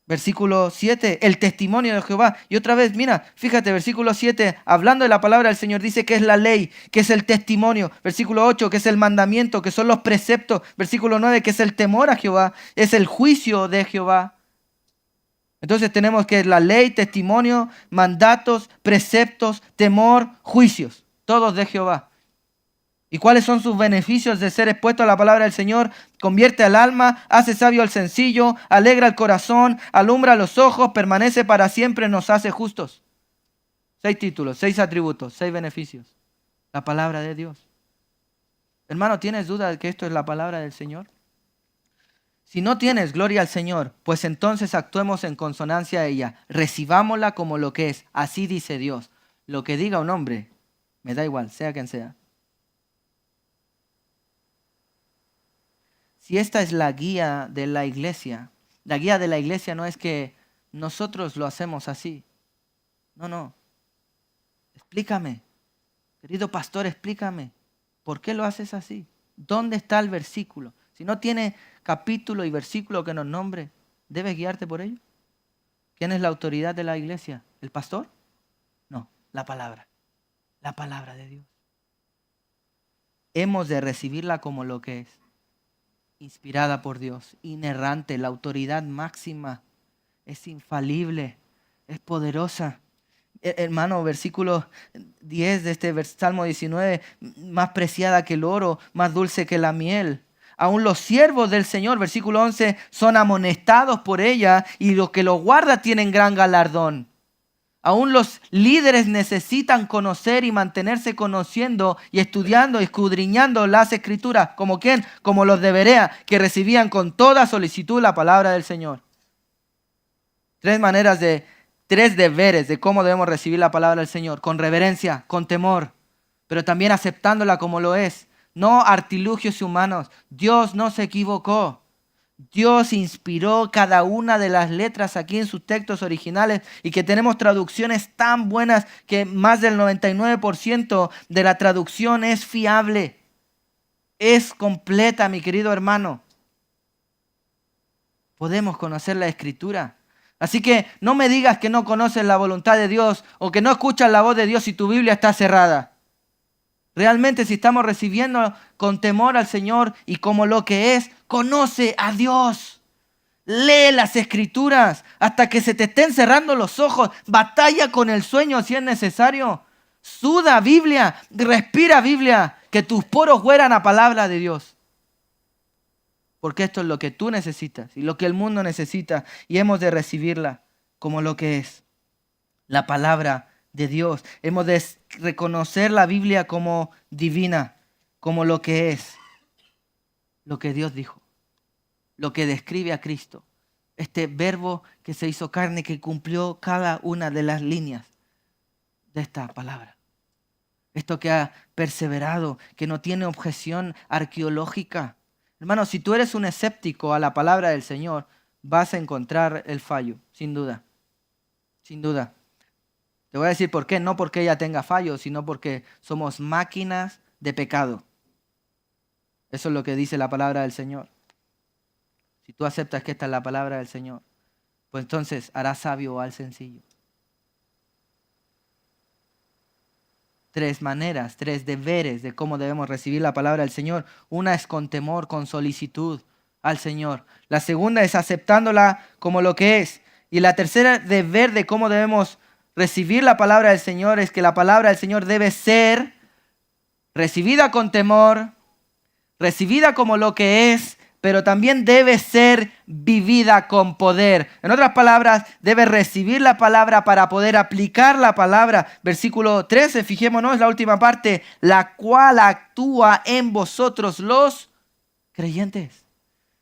S1: Versículo 7, el testimonio de Jehová. Y otra vez, mira, fíjate, versículo 7, hablando de la palabra del Señor, dice que es la ley, que es el testimonio. Versículo 8, que es el mandamiento, que son los preceptos. Versículo 9, que es el temor a Jehová, es el juicio de Jehová. Entonces tenemos que la ley, testimonio, mandatos, preceptos, temor, juicios, todos de Jehová. ¿Y cuáles son sus beneficios de ser expuesto a la palabra del Señor? Convierte al alma, hace sabio al sencillo, alegra el corazón, alumbra los ojos, permanece para siempre, nos hace justos. 6 títulos, 6 atributos, 6 beneficios. La palabra de Dios. Hermano, ¿tienes duda de que esto es la palabra del Señor? Si no tienes gloria al Señor, pues entonces actuemos en consonancia a ella. Recibámosla como lo que es. Así dice Dios. Lo que diga un hombre, me da igual, sea quien sea. Si esta es la guía de la iglesia, la guía de la iglesia no es que nosotros lo hacemos así. No. Explícame, querido pastor, explícame. ¿Por qué lo haces así? ¿Dónde está el versículo? Si no tiene capítulo y versículo que nos nombre, ¿debes guiarte por ello? ¿Quién es la autoridad de la iglesia? ¿El pastor? No, la palabra de Dios. Hemos de recibirla como lo que es. Inspirada por Dios, inerrante, la autoridad máxima, es infalible, es poderosa. Hermano, versículo 10 de este Salmo 19, más preciada que el oro, más dulce que la miel. Aún los siervos del Señor, versículo 11, son amonestados por ella y los que lo guardan tienen gran galardón. Aún los líderes necesitan conocer y mantenerse conociendo y estudiando y escudriñando las escrituras. ¿Como quién? Como los de Berea, que recibían con toda solicitud la palabra del Señor. 3 deberes de cómo debemos recibir la palabra del Señor. Con reverencia, con temor, pero también aceptándola como lo es. No artilugios humanos. Dios no se equivocó. Dios inspiró cada una de las letras aquí en sus textos originales y que tenemos traducciones tan buenas que más del 99% de la traducción es fiable. Es completa, mi querido hermano. Podemos conocer la Escritura. Así que no me digas que no conoces la voluntad de Dios o que no escuchas la voz de Dios si tu Biblia está cerrada. Realmente, si estamos recibiendo con temor al Señor y como lo que es, conoce a Dios. Lee las Escrituras hasta que se te estén cerrando los ojos. Batalla con el sueño si es necesario. Suda Biblia, respira Biblia, que tus poros hueran a palabra de Dios. Porque esto es lo que tú necesitas y lo que el mundo necesita y hemos de recibirla como lo que es, la palabra de Dios. Hemos de reconocer la Biblia como divina, como lo que es, lo que Dios dijo, lo que describe a Cristo. Este verbo que se hizo carne, que cumplió cada una de las líneas de esta palabra. Esto que ha perseverado, que no tiene objeción arqueológica. Hermano, si tú eres un escéptico a la palabra del Señor, vas a encontrar el fallo, sin duda. Sin duda. Te voy a decir por qué. No porque ella tenga fallos, sino porque somos máquinas de pecado. Eso es lo que dice la palabra del Señor. Si tú aceptas que esta es la palabra del Señor, pues entonces harás sabio al sencillo. 3 maneras, 3 deberes de cómo debemos recibir la palabra del Señor. Una es con temor, con solicitud al Señor. La segunda es aceptándola como lo que es. Y la tercera deber de cómo debemos recibir la palabra del Señor es que la palabra del Señor debe ser recibida con temor, recibida como lo que es, pero también debe ser vivida con poder. En otras palabras, debe recibir la palabra para poder aplicar la palabra. Versículo 13, fijémonos, la última parte, la cual actúa en vosotros los creyentes.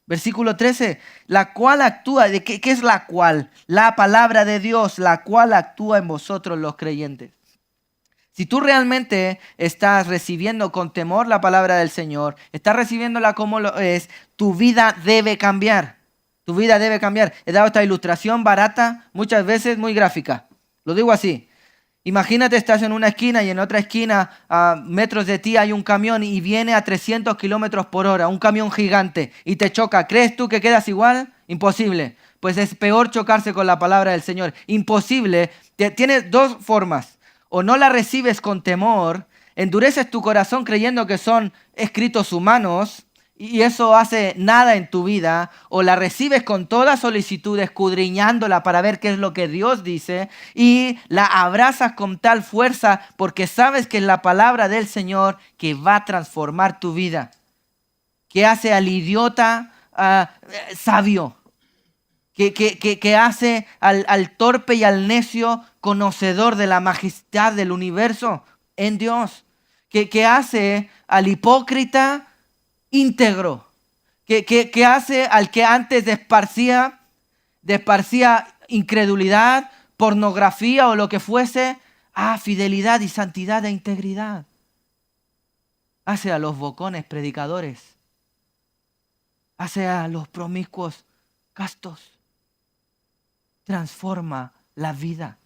S1: Versículo 13, la cual actúa, ¿de qué es la cual? La palabra de Dios, la cual actúa en vosotros los creyentes. Si tú realmente estás recibiendo con temor la palabra del Señor, estás recibiéndola como lo es, tu vida debe cambiar. Tu vida debe cambiar. He dado esta ilustración barata, muchas veces muy gráfica. Lo digo así. Imagínate, estás en una esquina y en otra esquina, a metros de ti, hay un camión y viene a 300 kilómetros por hora, un camión gigante, y te choca. ¿Crees tú que quedas igual? Imposible. Pues es peor chocarse con la palabra del Señor. Imposible. Tienes 2 formas. O no la recibes con temor, endureces tu corazón creyendo que son escritos humanos y eso hace nada en tu vida, o la recibes con toda solicitud, escudriñándola para ver qué es lo que Dios dice y la abrazas con tal fuerza porque sabes que es la palabra del Señor que va a transformar tu vida, que hace al idiota sabio. Que hace al torpe y al necio conocedor de la majestad del universo en Dios. Que hace al hipócrita íntegro. Que hace al que antes desparcía incredulidad, pornografía o lo que fuese, a fidelidad y santidad e integridad. Hace a los bocones predicadores. Hace a los promiscuos castos. Transforma la vida.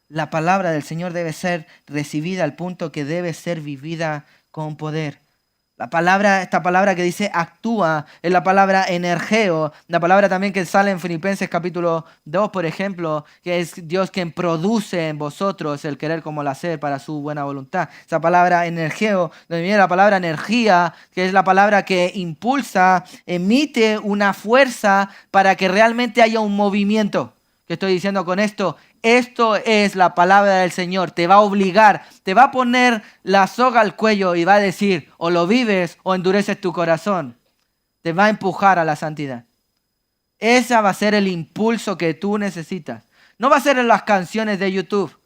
S1: La palabra del Señor debe ser recibida al punto que debe ser vivida con poder. Esta palabra que dice actúa, es la palabra energeo, la palabra también que sale en Filipenses capítulo 2, por ejemplo, que es Dios quien produce en vosotros el querer como el hacer para su buena voluntad. Esa palabra energeo, donde viene la palabra energía, que es la palabra que impulsa, emite una fuerza para que realmente haya un movimiento. ¿Qué estoy diciendo con esto? Esto es la palabra del Señor. Te va a obligar, te va a poner la soga al cuello y va a decir, o lo vives o endureces tu corazón. Te va a empujar a la santidad. Ese va a ser el impulso que tú necesitas. No va a ser en las canciones de YouTube.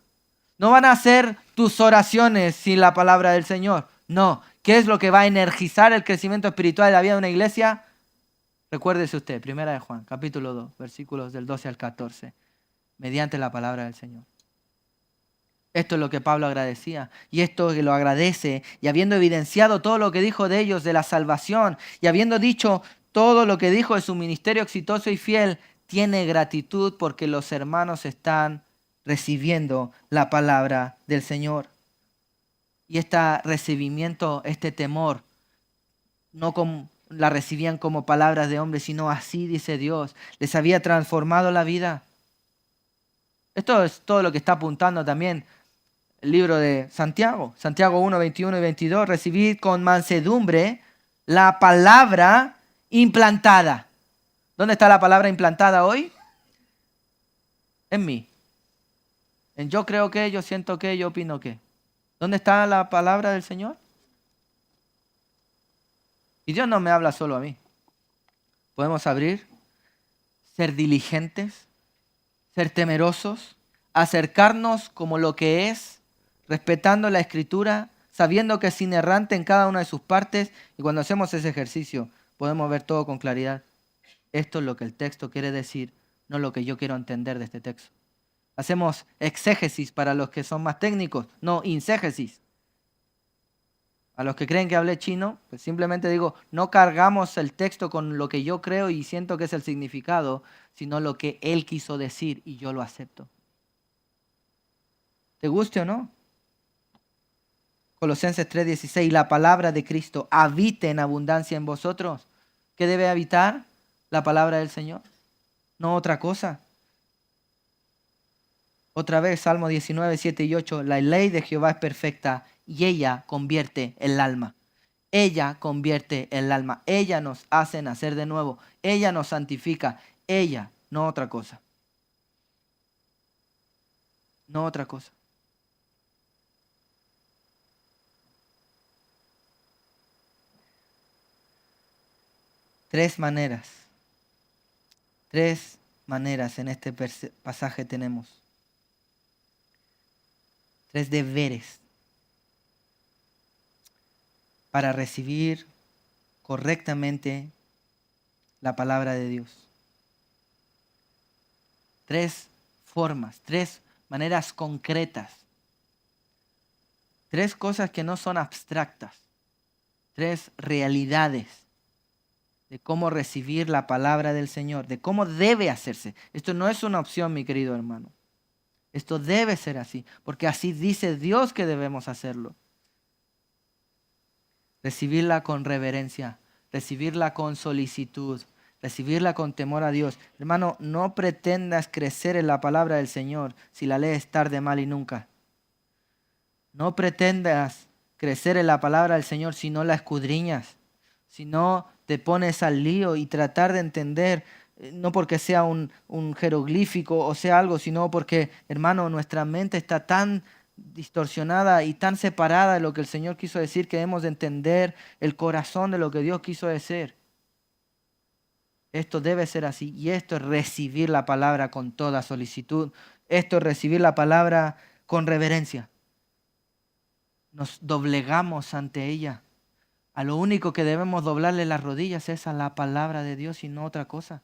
S1: No van a ser tus oraciones sin la palabra del Señor. No. ¿Qué es lo que va a energizar el crecimiento espiritual de la vida de una iglesia? Recuérdese usted, 1 de Juan, capítulo 2, versículos del 12 al 14. Mediante la palabra del Señor. Esto es lo que Pablo agradecía y esto que lo agradece, y habiendo evidenciado todo lo que dijo de ellos, de la salvación, y habiendo dicho todo lo que dijo de su ministerio exitoso y fiel, tiene gratitud porque los hermanos están recibiendo la palabra del Señor. Y este recibimiento, este temor, no la recibían como palabras de hombre, sino así dice Dios. Les había transformado la vida. Esto es todo lo que está apuntando también el libro de Santiago. Santiago 1, 21 y 22. Recibid con mansedumbre la palabra implantada. ¿Dónde está la palabra implantada hoy? En mí. En yo creo que, yo siento que, yo opino que. ¿Dónde está la palabra del Señor? Y Dios no me habla solo a mí. Podemos abrir, ser diligentes, ser temerosos, acercarnos como lo que es, respetando la Escritura, sabiendo que es inerrante en cada una de sus partes. Y cuando hacemos ese ejercicio, podemos ver todo con claridad. Esto es lo que el texto quiere decir, no lo que yo quiero entender de este texto. Hacemos exégesis para los que son más técnicos, no inségesis. A los que creen que hablé chino, pues simplemente digo, no cargamos el texto con lo que yo creo y siento que es el significado, sino lo que él quiso decir y yo lo acepto. ¿Te guste o no? Colosenses 3:16, la palabra de Cristo habite en abundancia en vosotros. ¿Qué debe habitar? La palabra del Señor, no otra cosa. Otra vez, Salmo 19, 7 y 8, la ley de Jehová es perfecta y ella convierte el alma. Ella convierte el alma. Ella nos hace nacer de nuevo. Ella nos santifica. Ella, no otra cosa. No otra cosa. Tres maneras en este pasaje tenemos. Tres deberes para recibir correctamente la palabra de Dios. Tres formas, tres maneras concretas. Tres cosas que no son abstractas. Tres realidades de cómo recibir la palabra del Señor, de cómo debe hacerse. Esto no es una opción, mi querido hermano. Esto debe ser así, porque así dice Dios que debemos hacerlo. Recibirla con reverencia, recibirla con solicitud, recibirla con temor a Dios. Hermano, no pretendas crecer en la palabra del Señor si la lees tarde, mal y nunca. No pretendas crecer en la palabra del Señor si no la escudriñas, si no te pones al lío y tratar de entender, no porque sea un jeroglífico o sea algo, sino porque, hermano, nuestra mente está tan distorsionada y tan separada de lo que el Señor quiso decir que debemos de entender el corazón de lo que Dios quiso decir. Esto debe ser así y esto es recibir la palabra con toda solicitud. Esto es recibir la palabra con reverencia. Nos doblegamos ante ella. A lo único que debemos doblarle las rodillas es a la palabra de Dios y no otra cosa.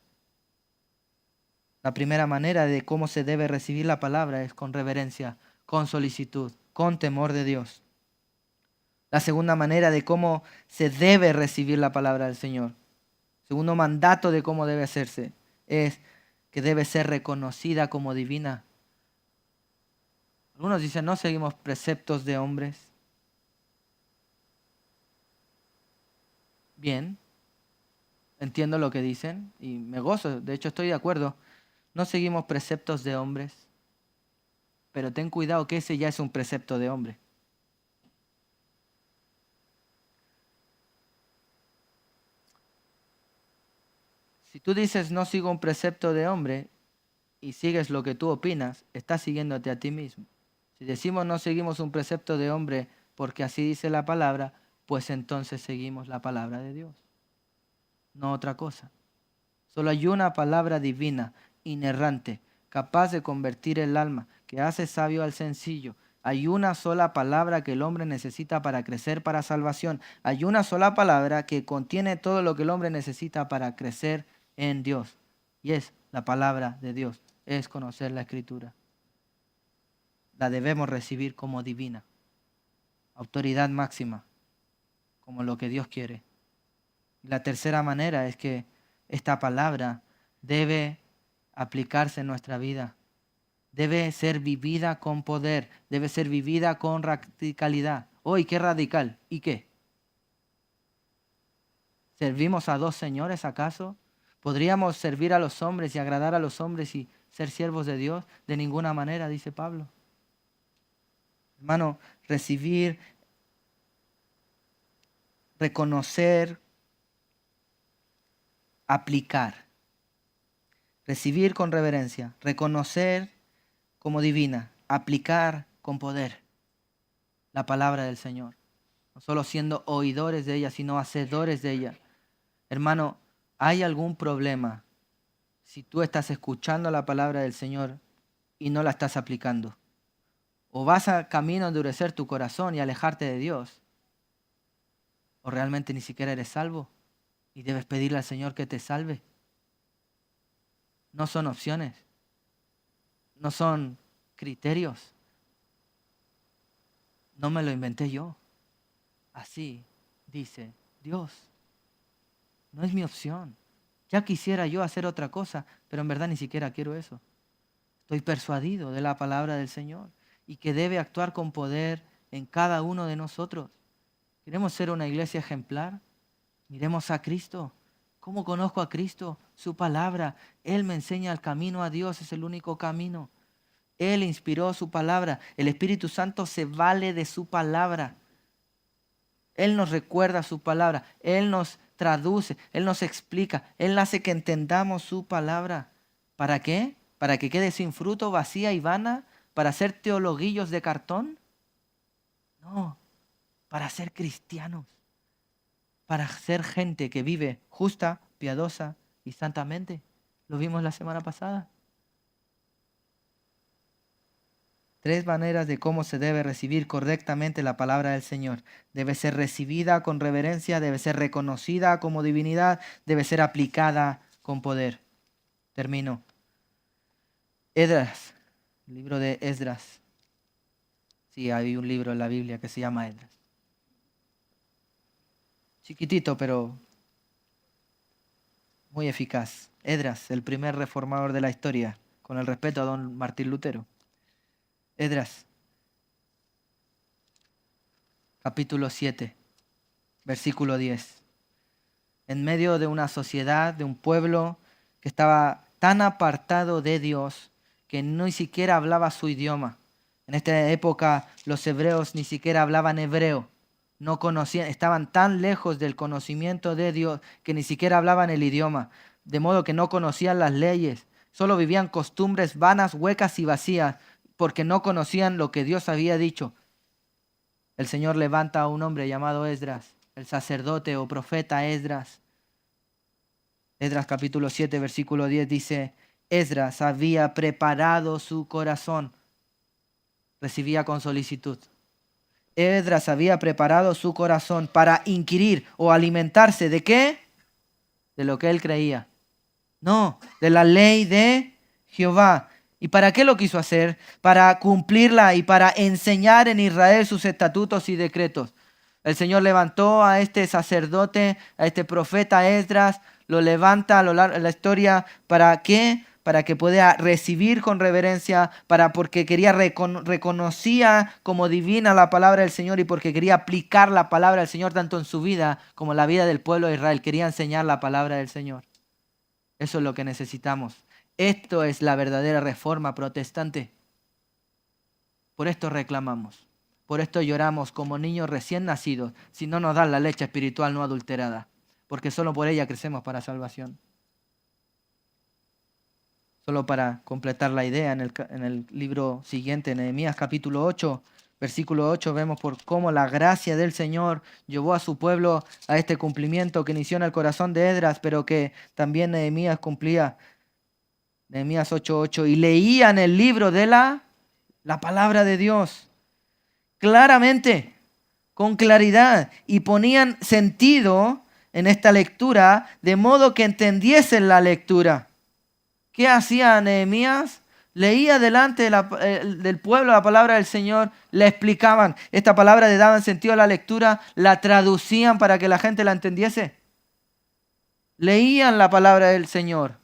S1: La primera manera de cómo se debe recibir la palabra es con reverencia, con solicitud, con temor de Dios. La segunda manera de cómo se debe recibir la palabra del Señor, segundo mandato de cómo debe hacerse, es que debe ser reconocida como divina. Algunos dicen, no seguimos preceptos de hombres. Bien, entiendo lo que dicen y me gozo, de hecho estoy de acuerdo. No seguimos preceptos de hombres, pero ten cuidado que ese ya es un precepto de hombre. Si tú dices no sigo un precepto de hombre y sigues lo que tú opinas, estás siguiéndote a ti mismo. Si decimos no seguimos un precepto de hombre porque así dice la palabra, pues entonces seguimos la palabra de Dios, no otra cosa. Solo hay una palabra divina, inerrante, capaz de convertir el alma, que hace sabio al sencillo. Hay una sola palabra que el hombre necesita para crecer para salvación. Hay una sola palabra que contiene todo lo que el hombre necesita para crecer en Dios. Y es la palabra de Dios, es conocer la Escritura. La debemos recibir como divina, autoridad máxima, como lo que Dios quiere. La tercera manera es que esta palabra debe aplicarse en nuestra vida. Debe ser vivida con poder, debe ser vivida con radicalidad. ¡Uy, qué radical! ¿Y qué? ¿Servimos a dos señores acaso? ¿Podríamos servir a los hombres y agradar a los hombres y ser siervos de Dios? De ninguna manera, dice Pablo. Hermano, recibir, reconocer, aplicar. Recibir con reverencia, reconocer como divina, aplicar con poder la palabra del Señor. No solo siendo oidores de ella, sino hacedores de ella. Hermano, ¿hay algún problema si tú estás escuchando la palabra del Señor y no la estás aplicando? O vas a camino a endurecer tu corazón y alejarte de Dios, o realmente ni siquiera eres salvo y debes pedirle al Señor que te salve. No son opciones, no son criterios. No me lo inventé yo. Así dice Dios. No es mi opción. Ya quisiera yo hacer otra cosa, pero en verdad ni siquiera quiero eso. Estoy persuadido de la palabra del Señor y que debe actuar con poder en cada uno de nosotros. ¿Queremos ser una iglesia ejemplar? Miremos a Cristo. ¿Cómo conozco a Cristo? Su palabra. Él me enseña el camino a Dios, es el único camino. Él inspiró su palabra. El Espíritu Santo se vale de su palabra. Él nos recuerda su palabra. Él nos traduce. Él nos explica. Él hace que entendamos su palabra. ¿Para qué? ¿Para que quede sin fruto, vacía y vana? ¿Para hacer teologuillos de cartón? No, para ser cristianos. Para ser gente que vive justa, piadosa y santamente. Lo vimos la semana pasada. 3 maneras de cómo se debe recibir correctamente la palabra del Señor. Debe ser recibida con reverencia, debe ser reconocida como divinidad, debe ser aplicada con poder. Termino. Esdras, el libro de Esdras. Sí, hay un libro en la Biblia que se llama Esdras. Chiquitito, pero muy eficaz. Esdras, el primer reformador de la historia, con el respeto a don Martín Lutero. Esdras, capítulo 7, versículo 10. En medio de una sociedad, de un pueblo que estaba tan apartado de Dios que ni siquiera hablaba su idioma. En esta época los hebreos ni siquiera hablaban hebreo. No conocían, estaban tan lejos del conocimiento de Dios que ni siquiera hablaban el idioma. De modo que no conocían las leyes. Solo vivían costumbres vanas, huecas y vacías porque no conocían lo que Dios había dicho. El Señor levanta a un hombre llamado Esdras, el sacerdote o profeta Esdras. Esdras capítulo 7, versículo 10 dice, Esdras había preparado su corazón. Recibía con solicitud. Esdras había preparado su corazón para inquirir o alimentarse ¿de qué? De lo que él creía. No, de la ley de Jehová. ¿Y para qué lo quiso hacer? Para cumplirla y para enseñar en Israel sus estatutos y decretos. El Señor levantó a este sacerdote, a este profeta Esdras, lo levanta a lo largo de la historia. ¿Para qué? Para que pueda recibir con reverencia, porque reconocía como divina la palabra del Señor y porque quería aplicar la palabra del Señor tanto en su vida como en la vida del pueblo de Israel. Quería enseñar la palabra del Señor. Eso es lo que necesitamos. Esto es la verdadera reforma protestante. Por esto reclamamos. Por esto lloramos como niños recién nacidos si no nos dan la leche espiritual no adulterada. Porque solo por ella crecemos para salvación. Solo para completar la idea, en el libro siguiente, Nehemías capítulo 8, versículo 8, vemos por cómo la gracia del Señor llevó a su pueblo a este cumplimiento que inició en el corazón de Esdras, pero que también Nehemías cumplía. Nehemías 8:8, y leían el libro de la palabra de Dios claramente, con claridad, y ponían sentido en esta lectura de modo que entendiesen la lectura. ¿Qué hacía Nehemías? Leía delante del pueblo la palabra del Señor, le explicaban. Esta palabra le daban sentido a la lectura, la traducían para que la gente la entendiese. Leían la palabra del Señor.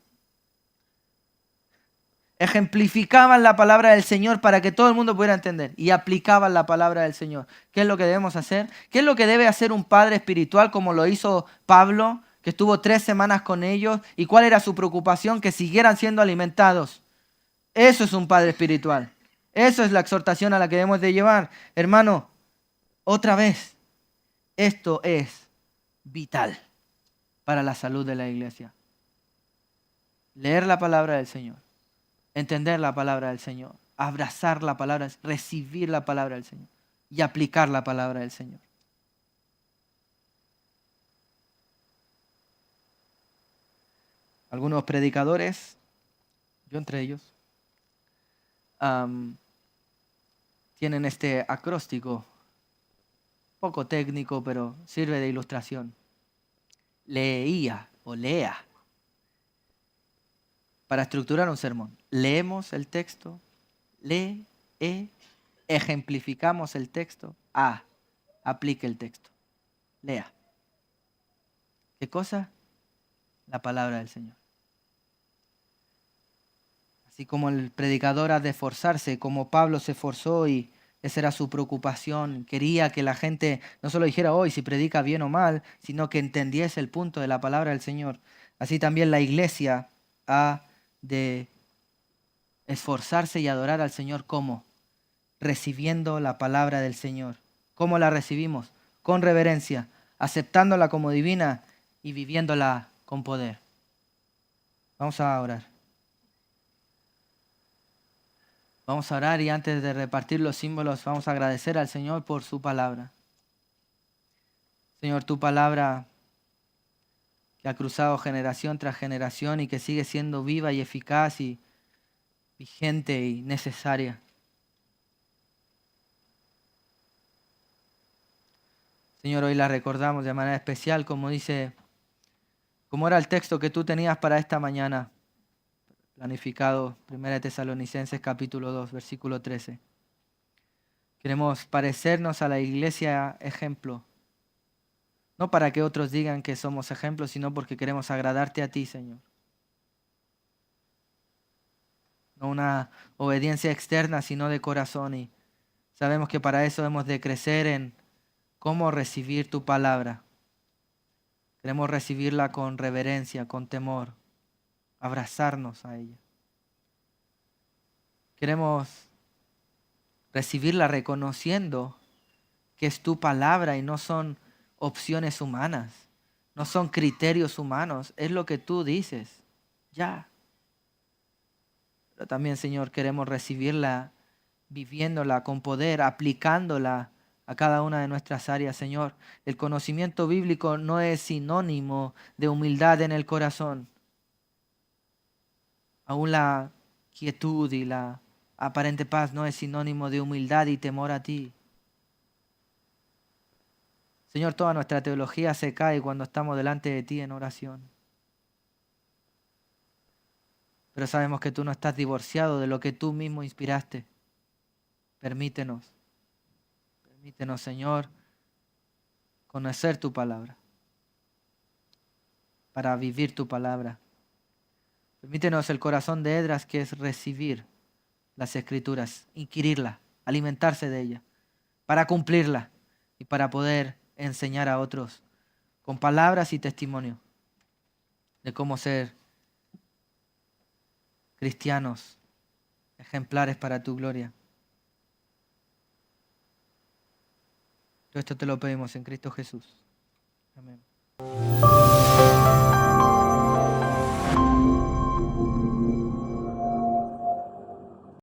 S1: ejemplificaban la palabra del Señor para que todo el mundo pudiera entender y aplicaban la palabra del Señor. ¿Qué es lo que debemos hacer? ¿Qué es lo que debe hacer un padre espiritual como lo hizo Pablo, que estuvo 3 semanas con ellos? ¿Y cuál era su preocupación? Que siguieran siendo alimentados. Eso es un padre espiritual. Eso es la exhortación a la que debemos de llevar. Hermano, otra vez, esto es vital para la salud de la iglesia. Leer la palabra del Señor, entender la palabra del Señor, abrazar la palabra, recibir la palabra del Señor y aplicar la palabra del Señor. Algunos predicadores, yo entre ellos, tienen este acróstico, poco técnico, pero sirve de ilustración. Leía o lea para estructurar un sermón. Leemos el texto, ejemplificamos el texto, aplique el texto. Lea. ¿Qué cosa? La palabra del Señor. Así como el predicador ha de esforzarse, como Pablo se esforzó y esa era su preocupación. Quería que la gente no solo dijera hoy si predica bien o mal, sino que entendiese el punto de la palabra del Señor. Así también la iglesia ha de esforzarse y adorar al Señor. ¿Cómo? Recibiendo la palabra del Señor. ¿Cómo la recibimos? Con reverencia, aceptándola como divina y viviéndola con poder. Vamos a orar. Vamos a orar y antes de repartir los símbolos vamos a agradecer al Señor por su palabra. Señor, tu palabra que ha cruzado generación tras generación y que sigue siendo viva y eficaz y vigente y necesaria. Señor, hoy la recordamos de manera especial, como era el texto que tú tenías para esta mañana, planificado, 1 Tesalonicenses capítulo 2, versículo 13. Queremos parecernos a la iglesia ejemplo, no para que otros digan que somos ejemplos, sino porque queremos agradarte a ti, Señor. No una obediencia externa, sino de corazón. Y sabemos que para eso hemos de crecer en cómo recibir tu palabra. Queremos recibirla con reverencia, con temor, abrazarnos a ella. Queremos recibirla reconociendo que es tu palabra y no son opciones humanas, no son criterios humanos, es lo que tú dices. Ya. Pero también, Señor, queremos recibirla viviéndola con poder, aplicándola a cada una de nuestras áreas, Señor. El conocimiento bíblico no es sinónimo de humildad en el corazón. Aún la quietud y la aparente paz no es sinónimo de humildad y temor a ti. Señor, toda nuestra teología se cae cuando estamos delante de ti en oración. Pero sabemos que tú no estás divorciado de lo que tú mismo inspiraste. Permítenos, Señor, conocer tu palabra, para vivir tu palabra. Permítenos el corazón de Edras, que es recibir las Escrituras, inquirirla, alimentarse de ella, para cumplirla y para poder enseñar a otros con palabras y testimonio de cómo ser cristianos ejemplares para tu gloria. Todo esto te lo pedimos en Cristo Jesús. Amén.